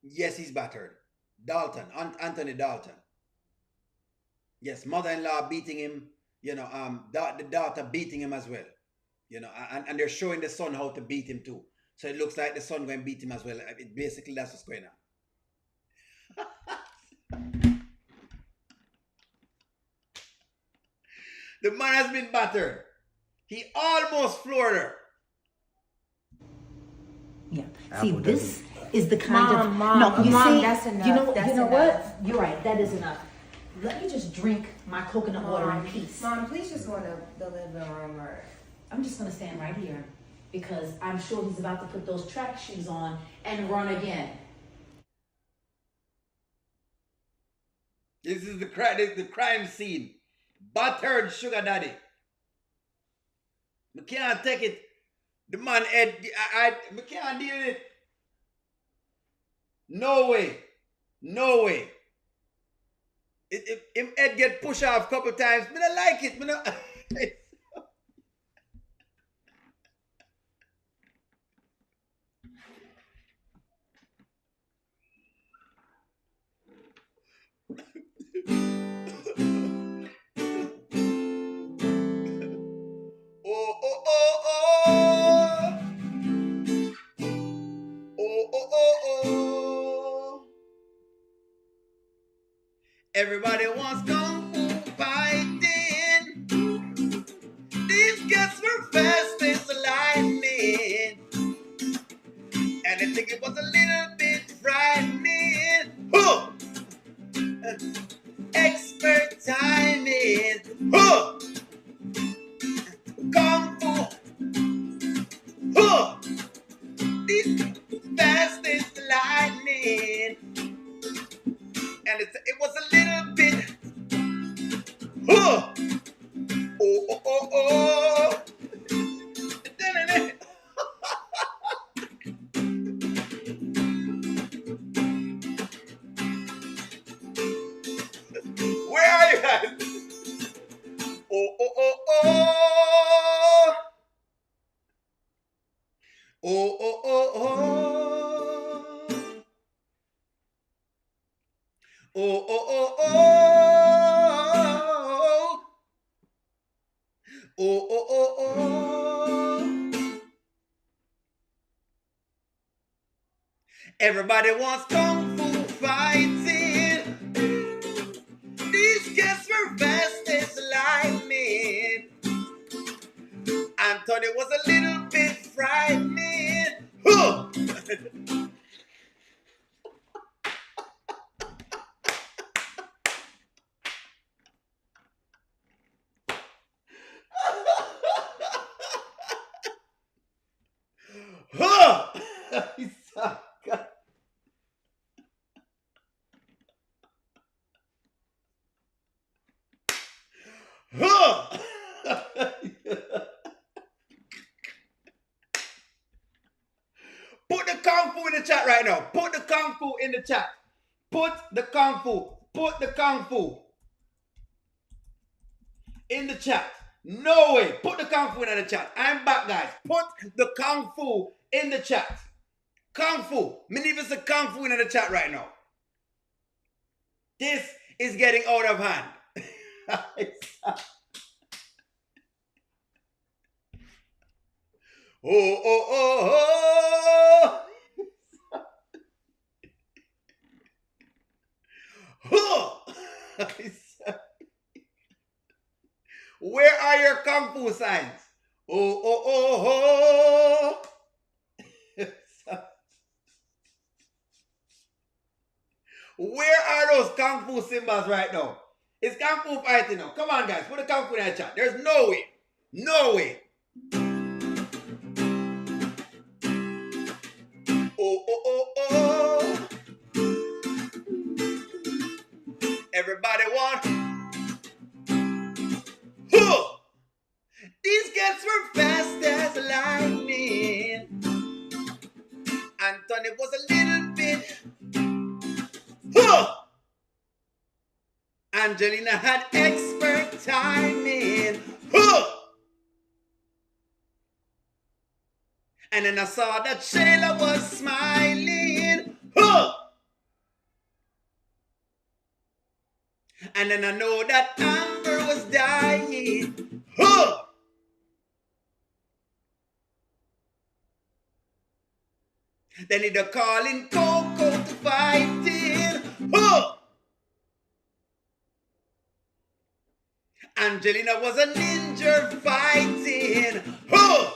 Yes, he's battered. Dalton, Anthony Dalton. Yes, mother-in-law beating him. The daughter beating him as well. And they're showing the son how to beat him too. So it looks like the son going to beat him as well. Basically, that's what's going on. The man has been battered. He almost floored her. Yeah. See, this is the kind of Mom, that's enough. You know, That's you know enough. what? You're right. That is enough. Let me just drink my coconut water in peace. Mom, please just go to the living room, or I'm just gonna stand right here because I'm sure he's about to put those track shoes on and run again. This is the crime scene. Battered sugar daddy. I can't take it. The man Ed, I can't deal with it. No way. No way. If Ed get pushed off a couple times, I don't like it. Oh, oh, oh, oh. Oh, oh, oh, oh. Everybody wants kung fu fighting. These guys were fast as lightning. And I think it was a little bit frightening. Huh! Expert timing. Huh! Kung fu. Huh! These fast as lightning. And it was a little bit. Huh! Oh, oh, oh, oh. Where are you guys? Oh, oh, oh, oh. Oh, oh, oh, oh. Oh, oh, oh, oh. Oh, oh, oh, oh. Everybody wants kung fu fighting. These guys were fast as lightning. Anthony was a little bit frightening. Huh! Huh! Huh! Put the kung fu in the chat right now. Put the kung fu in the chat. Put the kung fu. Put the kung fu in the chat. No way. Put the kung fu in the chat. I'm back, guys. Put the kung fu in the chat. Kung Fu. Me need to say Kung Fu in the chat right now. This is getting out of hand. Oh, oh, oh, oh. Where are your Kung Fu signs? Oh, oh, oh, oh. Where are those Kung Fu symbols right now? It's Kung Fu fighting now. Come on, guys. Put the Kung Fu in the chat. There's no way. No way. Oh, oh, oh, oh. Everybody want. Huh. These cats were fast as lightning. Anthony was a little bit. Huh. Angelina had expert timing. Huh. And then I saw that Shayla was smiling. Huh. And then I know that Amber was dying. Huh. They need a call in Coco to fight it. Huh. Angelina was a ninja fighting. Huh.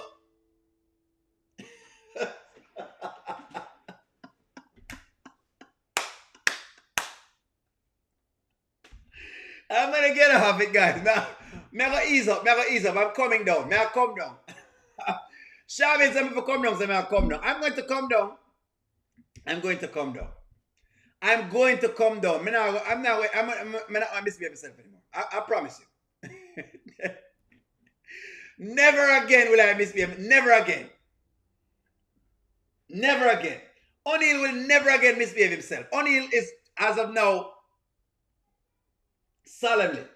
I'm gonna get off it, guys. Now, I'm gonna ease up. I'm coming down. May I come down? Shabin said me to come down, so may I come down. I'm going to come down. I'm going to come down. I'm not misbehave myself anymore. I promise you. Never again will I misbehave. Never again. Never again. O'Neal will never again misbehave himself. O'Neal is, as of now, solemnly.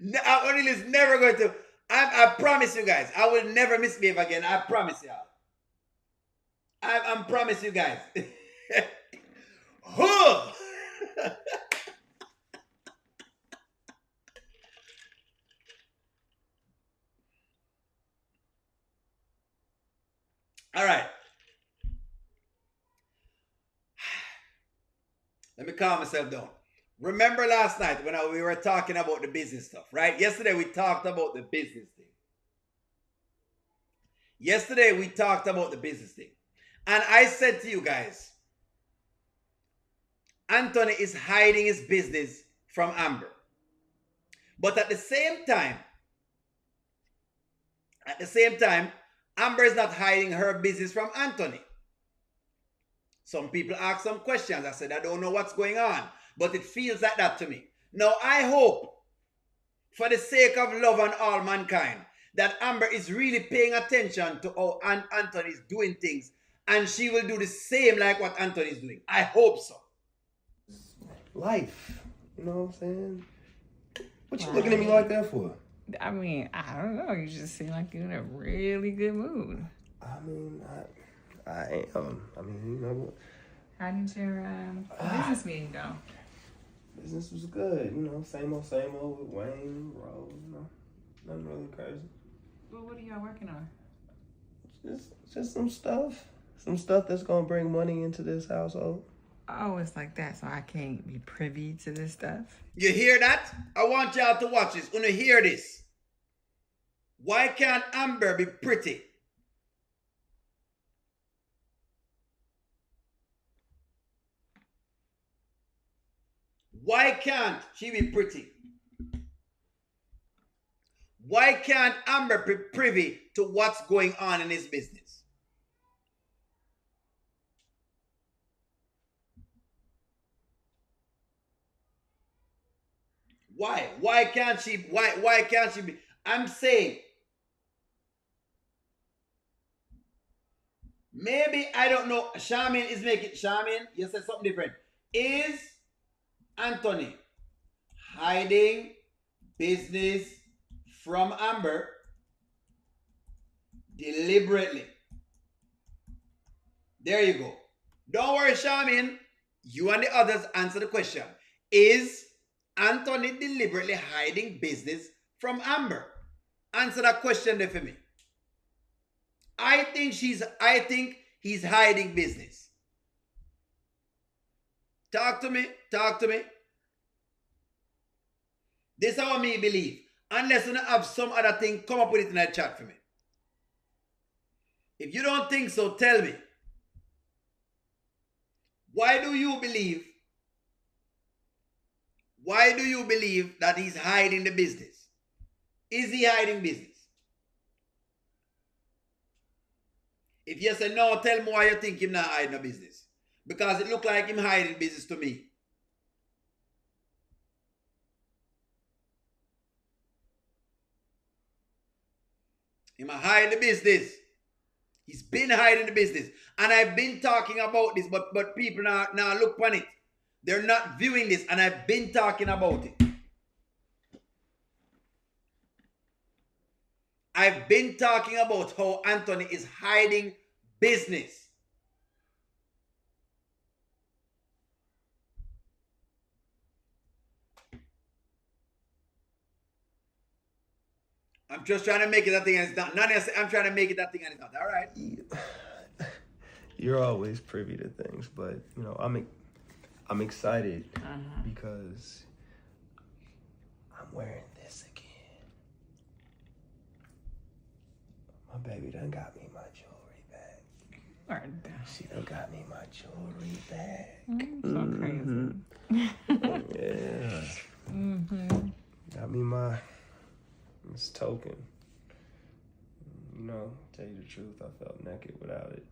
O'Neal is never going to. I promise you guys, I will never misbehave again. I promise y'all. I promise you guys. All right. Let me calm myself down. Remember last night when we were talking about the business stuff, right? Yesterday we talked about the business thing. And I said to you guys, Anthony is hiding his business from Amber. But at the same time, Amber is not hiding her business from Anthony. Some people ask some questions. I said, I don't know what's going on, but it feels like that to me. Now, I hope, for the sake of love and all mankind, that Amber is really paying attention to how Anthony is doing things, and she will do the same like what Anthony is doing. I hope so. Life. You know what I'm saying? What you looking at me like that for? I mean, I don't know. You just seem like you're in a really good mood. I mean, I am. I mean, you know what? How did your business meeting go? Business was good. You know, same old with Wayne and Rose. You know, nothing really crazy. Well, what are y'all working on? Just some stuff. Some stuff that's gonna bring money into this household. Oh, it's like that, so I can't be privy to this stuff? You hear that? I want y'all to watch this. Wanna hear this? Why can't Amber be pretty? Why can't she be pretty? Why can't Amber be privy to what's going on in his business? Why? Why can't she be? I'm saying, maybe, I don't know, Charmaine, you said something different. Is Anthony hiding business from Amber deliberately. There you go. Don't worry, Charmin. You and the others answer the question. Is Anthony deliberately hiding business from Amber? Answer that question there for me. I think he's hiding business. Talk to me. This is how me believe. Unless you have some other thing, come up with it in the chat for me. If you don't think so, tell me. Why do you believe that he's hiding the business? Is he hiding business? If you say no, tell me why you think him not hiding a business. Because it look like him hiding business to me. Him hide the business. He's been hiding the business. And I've been talking about this, but people now look on it. They're not viewing this, and I've been talking about it. I've been talking about how Anthony is hiding business. I'm just trying to make it that thing and it's not. I'm trying to make it that thing and it's not. All right. You're always privy to things, but you know, I'm excited because I'm wearing this again. My baby done got me my jewelry back. She done got me my jewelry back. So crazy. Yeah. Got me this token. You know, tell you the truth, I felt naked without it.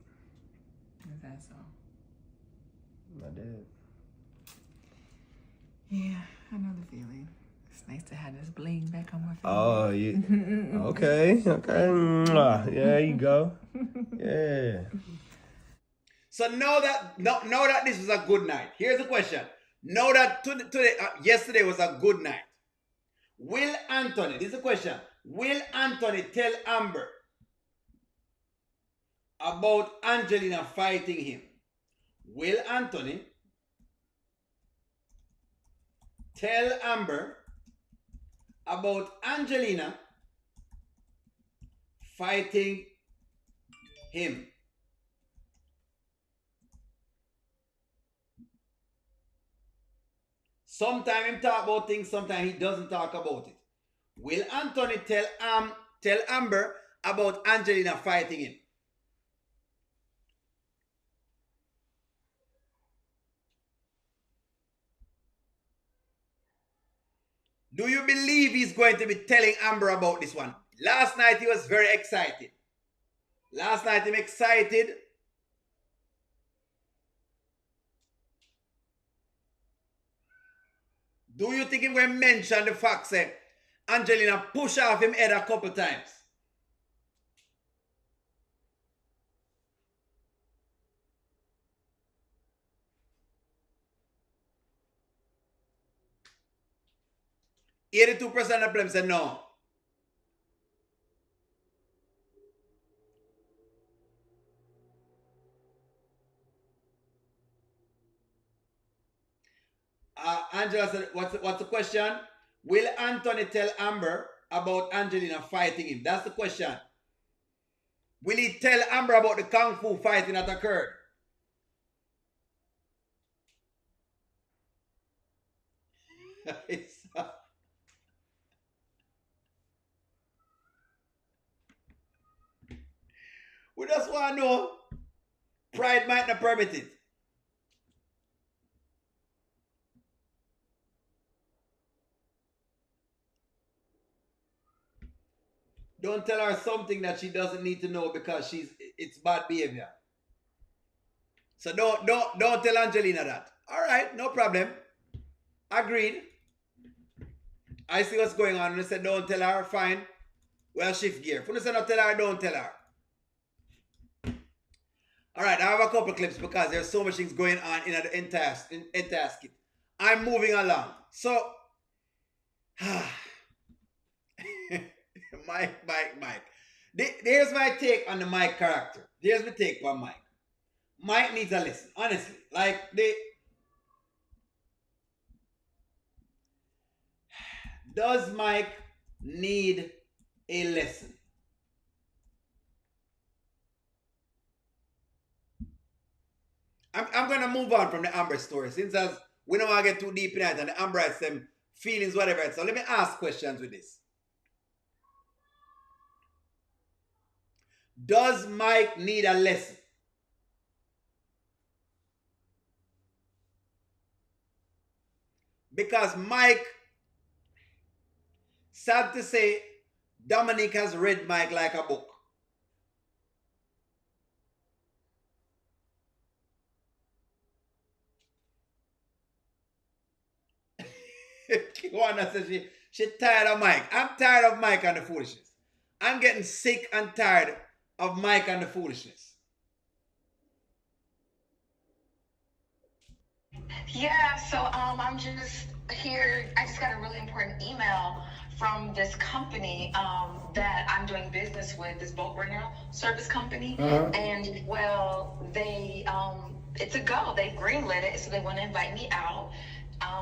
Is that so? I did. Yeah, I know the feeling. It's nice to have this bling back on my face. Oh, yeah. Okay. Mwah. Yeah, there you go. Yeah. So know that this was a good night. Here's the question. Know that yesterday was a good night. Will Anthony, this is the question, will Anthony tell Amber about Angelina fighting him? Will Anthony tell Amber about Angelina fighting him? Sometimes he talk about things, sometimes he doesn't talk about it. Will Anthony tell Amber about Angelina fighting him? Do you believe he's going to be telling Amber about this one? Last night he was very excited. Last night I'm excited. Do you think he's going to mention the fact that Angelina push off him head a couple times? $82% of them said no. Angela said, what's the question? Will Anthony tell Amber about Angelina fighting him? That's the question. Will he tell Amber about the kung fu fighting that occurred? We just want to know. Pride might not permit it. Don't tell her something that she doesn't need to know because it's bad behavior. So don't tell Angelina that. All right, no problem. Agreed. I see what's going on. When I said don't tell her, fine. We'll shift gear. When I said not tell her, don't tell her. All right, I have a couple clips because there's so much things going on in the entire skit. I'm moving along. So, Mike. Here's my take on the Mike character. Here's my take on Mike. Mike needs a lesson, honestly. Does Mike need a lesson? I'm gonna move on from the Amber story since as we don't want to get too deep in it and the Amber has some feelings, whatever. So let me ask questions with this. Does Mike need a lesson? Because Mike, sad to say, Dominic has read Mike like a book. Kiwana says she's tired of Mike. I'm tired of Mike and the foolishness. I'm getting sick and tired of Mike and the foolishness. Yeah, so I'm just here. I just got a really important email from this company that I'm doing business with, this boat rental service company. And well, they it's a go. They greenlit it, so they want to invite me out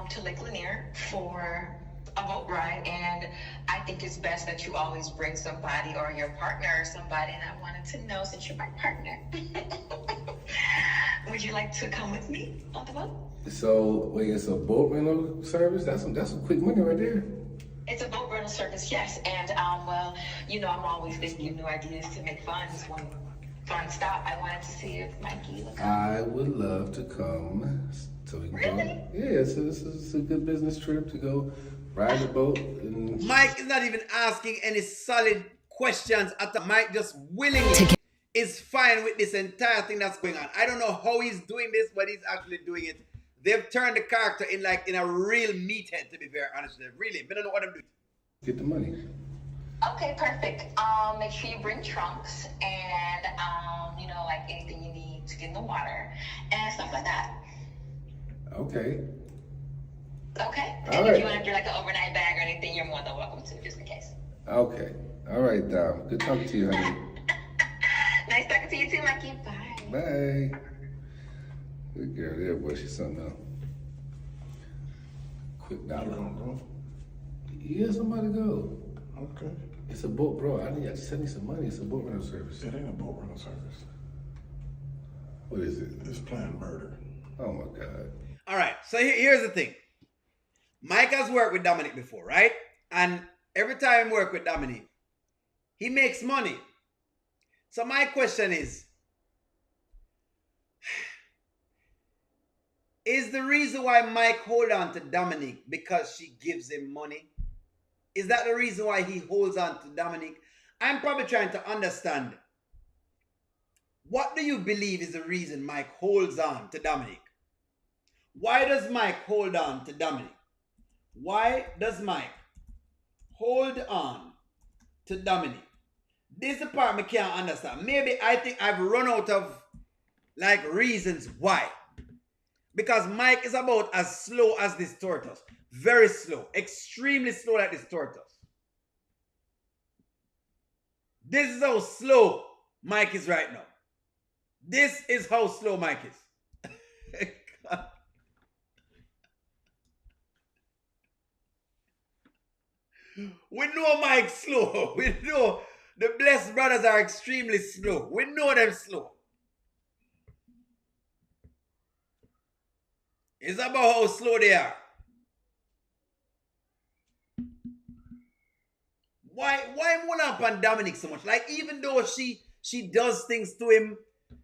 to Lake Lanier for a boat ride. And I think it's best that you always bring somebody or your partner or somebody. And I wanted to know, since you're my partner, would you like to come with me on the boat? So, wait, it's a boat rental service? That's some quick money right there. It's a boat rental service, yes. And, well, you know, I'm always thinking of new ideas to make fun. Just one fun stop. I wanted to see if Mikey would come. I would love to come. So we can Really? go. Yeah, so this is a good business trip to go ride the boat. And Mike is not even asking any solid questions at all. Mike just willingly is fine with this entire thing that's going on. I don't know how he's doing this, but he's actually doing it. They've turned the character in a real meathead, to be very honest. Really, I don't know what I'm doing. get the money. Okay, perfect. Make sure you bring trunks and, you know, like anything you need to get in the water and stuff like that. Okay. Okay? All And right. if you want to do like an overnight bag or anything, you're more than welcome to, just in case. Okay. All right, Dom. Good talking to you, honey. Nice talking to you too, Mikey. Bye. Bye. Good girl there, boy. She's something else. Quick dollar. Bro. Yeah, somebody go. Okay. It's a boat, bro. I just send me some money. It's a boat rental service. It ain't a boat rental service. What is it? It's planned murder. Oh my God. All right, so here's the thing. Mike has worked with Dominic before, right? And every time he works with Dominic, he makes money. So my question is the reason why Mike hold on to Dominic because she gives him money? Is that the reason why he holds on to Dominic? I'm probably trying to understand. What do you believe is the reason Mike holds on to Dominic? Why does Mike hold on to Dominic? Why does Mike hold on to Dominic? This is the part I can't understand. Maybe I think I've run out of reasons why. Because Mike is about as slow as this tortoise. Very slow. Extremely slow like this tortoise. This is how slow Mike is right now. This is how slow Mike is. We know Mike's slow. We know the blessed brothers are extremely slow. We know them slow. It's about how slow they are. Why hold up on Dominic so much? Like, even though she does things to him,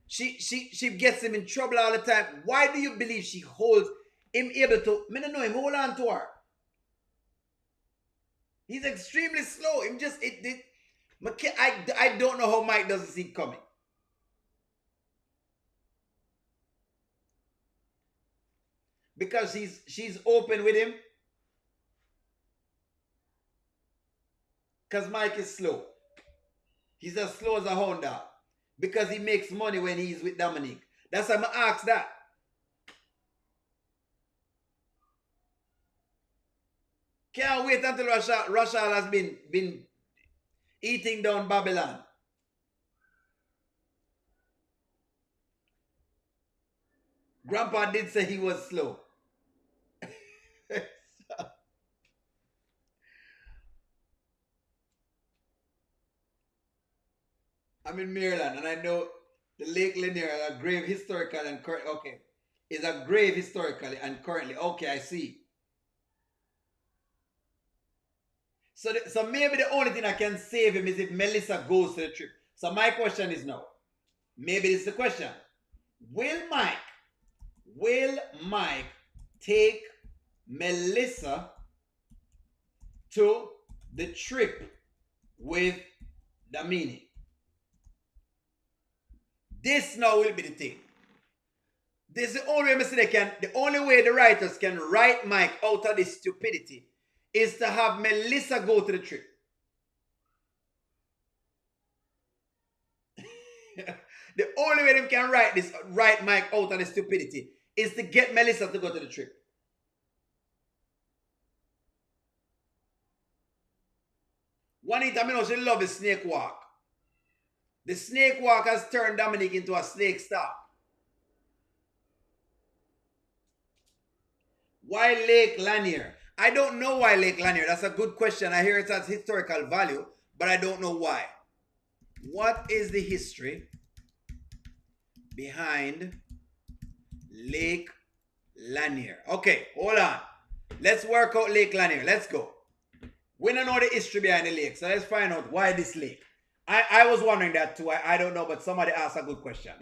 she gets him in trouble all the time. Why do you believe she holds him able to? I don't know him. Hold on to her. He's extremely slow. Him just I don't know how Mike doesn't see it coming. Because she's open with him. Because Mike is slow. He's as slow as a hound dog. Because he makes money when he's with Dominic. That's why I'm going to ask that. Can't wait until Rashal has been Eating down Babylon. Grandpa did say he was slow. I'm in Maryland, and I know the Lake Lanier is a grave historical and current. Okay, is a grave historically and currently. Okay, I see. So maybe the only thing I can save him is if Melissa goes to the trip. So my question is now. Maybe this is the question. Will Mike take Melissa to the trip with Damini? This now will be the thing. This is the only way the only way the writers can write Mike out of this stupidity is to have Melissa go to the trip. The only way they can write Mike out of the stupidity is to get Melissa to go to the trip. Juanita, I know she loves the snake walk. The snake walk has turned Dominic into a snake star. Why Lake Lanier? I don't know why Lake Lanier. That's a good question. I hear it has historical value, but I don't know why. What is the history behind Lake Lanier? Okay, hold on. Let's work out Lake Lanier. Let's go. We don't know the history behind the lake, so let's find out why this lake. I was wondering that too. I don't know, but somebody asked a good question.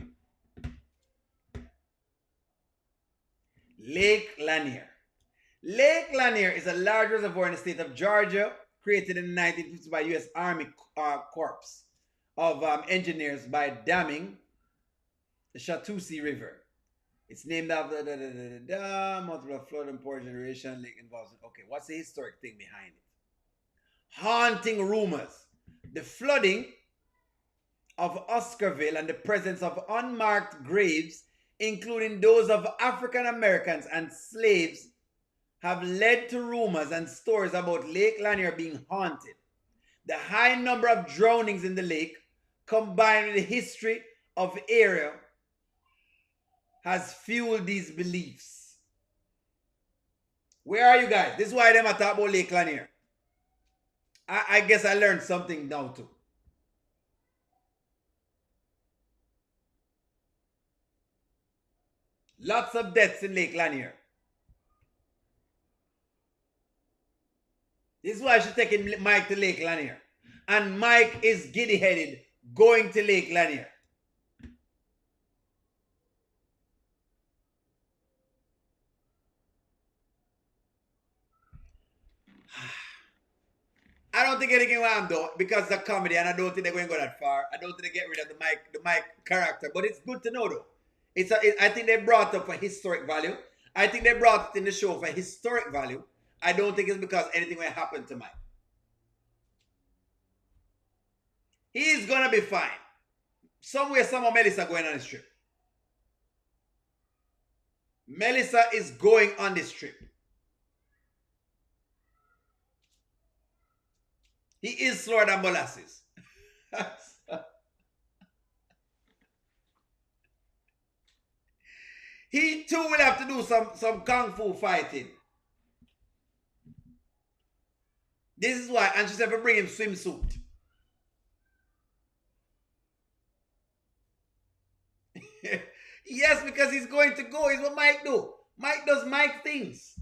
Lake Lanier. Lake Lanier is a large reservoir in the state of Georgia, created in the 1950s by U.S. Army Corps of Engineers by damming the Chattoosie River. It's named after multiple flood and power generation. Lake involves. Okay, what's the historic thing behind it? Haunting rumors. The flooding of Oscarville and the presence of unmarked graves, including those of African Americans and slaves, have led to rumors and stories about Lake Lanier being haunted. The high number of drownings in the lake, combined with the history of the area, has fueled these beliefs. Where are you guys? This is why them talk about Lake Lanier. I guess I learned something now too. Lots of deaths in Lake Lanier. This is why I should take Mike to Lake Lanier. And Mike is giddy-headed going to Lake Lanier. I don't think anything will happen though, because it's a comedy and I don't think they're going to go that far. I don't think they get rid of the Mike character, but it's good to know though. I think they brought up for historic value. I think they brought it in the show for historic value. I don't think it's because anything will happen to Mike. He's going to be fine. Somewhere, somehow Melissa going on this trip. Melissa is going on this trip. He is slower than molasses. He too will have to do some kung fu fighting. This is why, and she said, bring him swimsuit. Yes, because he's going to go. It's what Mike do. Mike does Mike things.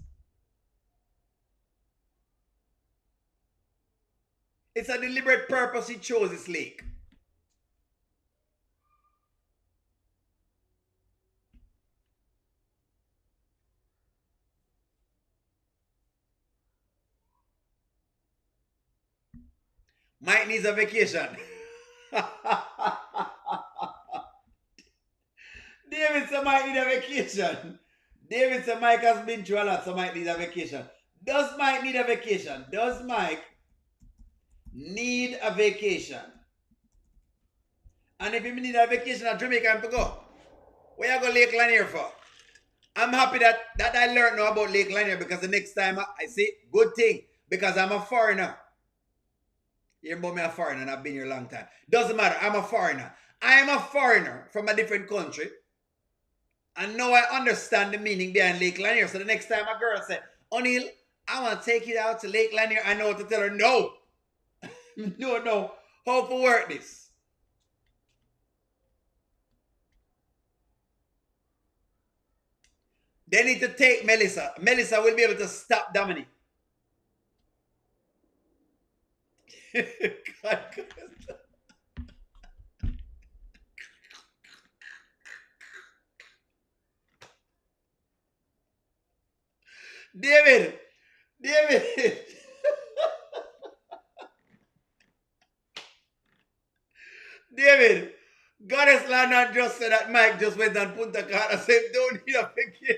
It's a deliberate purpose he chose this lake. Mike needs a vacation. David said Mike needs a vacation. David said Mike has been through a lot, so Mike needs a vacation. Does Mike need a vacation? Does Mike need a vacation? And if he need a vacation at Jamaica, I'm to go. Where you go Lake Lanier for? I'm happy that I learned now about Lake Lanier, because the next time I see, good thing, because I'm a foreigner. You remember me a foreigner and I've been here a long time. Doesn't matter. I'm a foreigner. I am a foreigner from a different country. And now I understand the meaning behind Lake Lanier. So the next time a girl says, O'Neill, I want to take you out to Lake Lanier, I know what to tell her. No. No. How to work this? They need to take Melissa. Melissa will be able to stop Dominic. God. David. David. Goddess Lana just said that Mike just went and Punta Cana and said, don't need a vacation.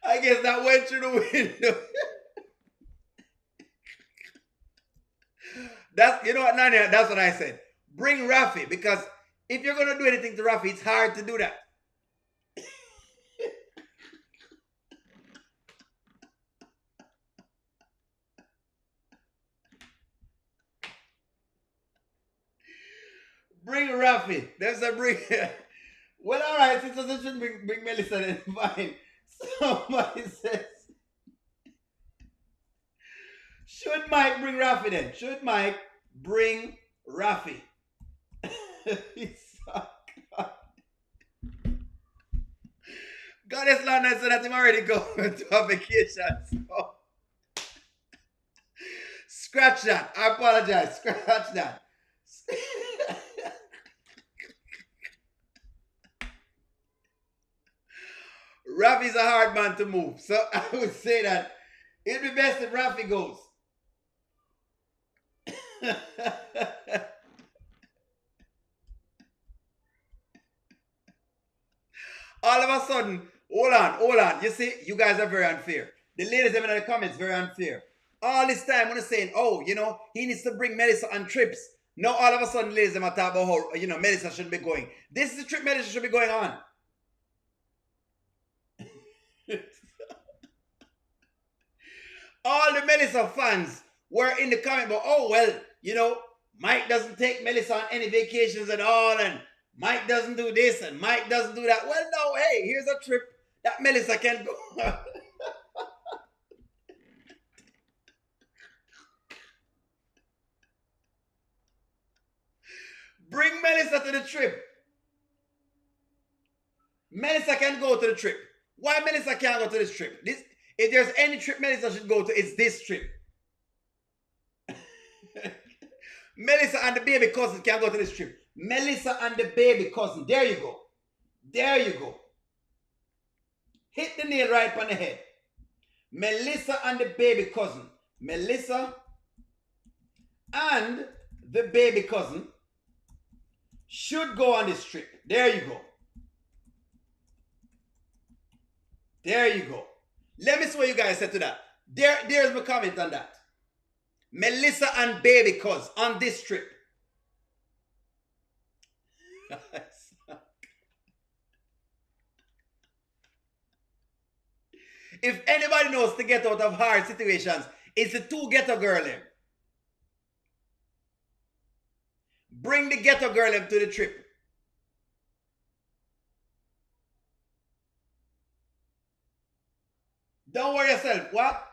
I guess that went through the window. You know what, Nanya, that's what I said. Bring Rafi, because if you're going to do anything to Rafi, it's hard to do that. Bring Rafi. There's a bring. Well, all right, since I shouldn't bring Melissa, then fine. Somebody says, should Mike bring Rafi then? Should Mike bring Rafi? Goddess Lana said that him already going to a vacation. So. Scratch that. I apologize. Scratch that. Rafi's a hard man to move. So I would say that it'd be best if Rafi goes. All of a sudden, hold on. You see, you guys are very unfair. The ladies in the comments, very unfair. All this time, when they're saying, oh, he needs to bring Melissa on trips. Now, all of a sudden, ladies are talking about how, Melissa shouldn't be going. This is the trip Melissa should be going on. All the Melissa fans were in the comment, but Mike doesn't take Melissa on any vacations at all, and Mike doesn't do this, and Mike doesn't do that. Well, no, hey, here's a trip that Melissa can go on. Bring Melissa to the trip. Melissa can go to the trip. Why Melissa can't go to this trip? If there's any trip Melissa should go to, it's this trip. Melissa and the baby cousin can go to this trip. Melissa and the baby cousin. There you go. There you go. Hit the nail right on the head. Melissa and the baby cousin. Melissa and the baby cousin should go on this trip. There you go. There you go. Let me see what you guys said to that. There's my comment on that. Melissa and baby cuz on this trip. If anybody knows to get out of hard situations, it's the two ghetto girl in. Bring the ghetto girl in to the trip. Don't worry yourself. What?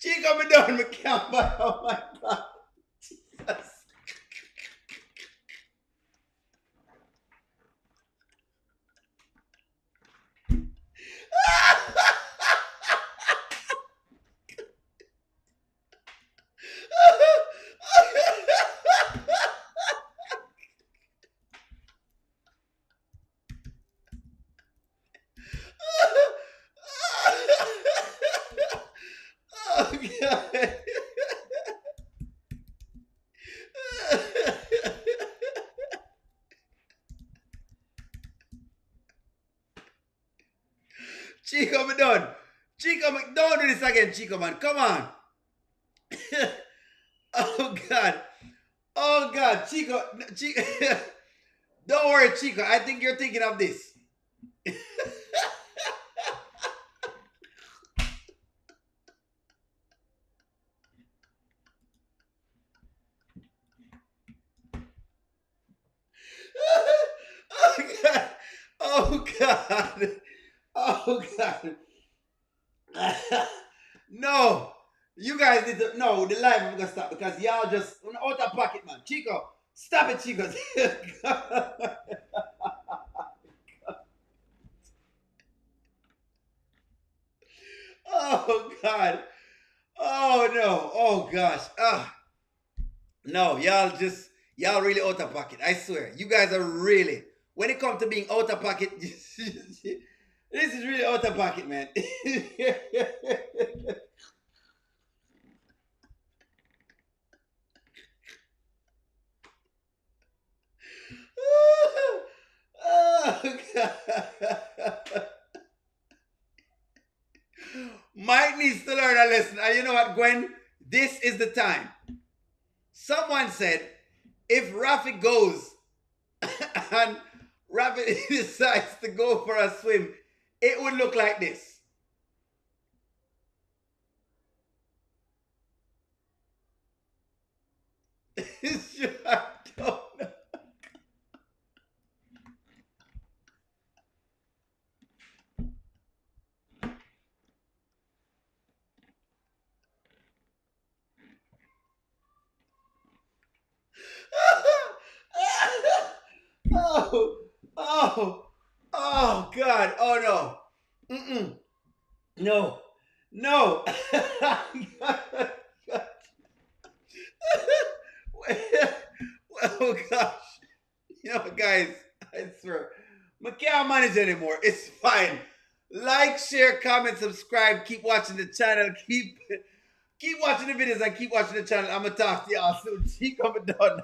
Chico, me down, me can't buy. Oh my God. Jesus. Oh God. Chico, I'm done. Chico, don't do this again, Chico, man. Come on. Oh, God. Oh, God. Chico. Don't worry, Chico. I think you're thinking of this. Oh, God. Oh, God. Oh, God. No. You guys need to... No, the live I'm going to stop because y'all just... Out of pocket, man. Chico. Stop it, Chico. Oh, God. Oh, no. Oh, gosh. No, y'all really out of pocket. I swear. You guys are really... When it comes to being out of pocket... This is really out of pocket, man. Oh, God. Mike needs to learn a lesson. And you know what, Gwen? This is the time. Someone said, if Rafi goes and Rafi decides to go for a swim, it would look like this. I don't know. Oh, God. Oh, no. No. No. Oh, gosh. You know, guys, I swear. I can't manage anymore. It's fine. Like, share, comment, subscribe. Keep watching the channel. Keep watching the videos and keep watching the channel. I'm going to talk to y'all soon. Keep coming down.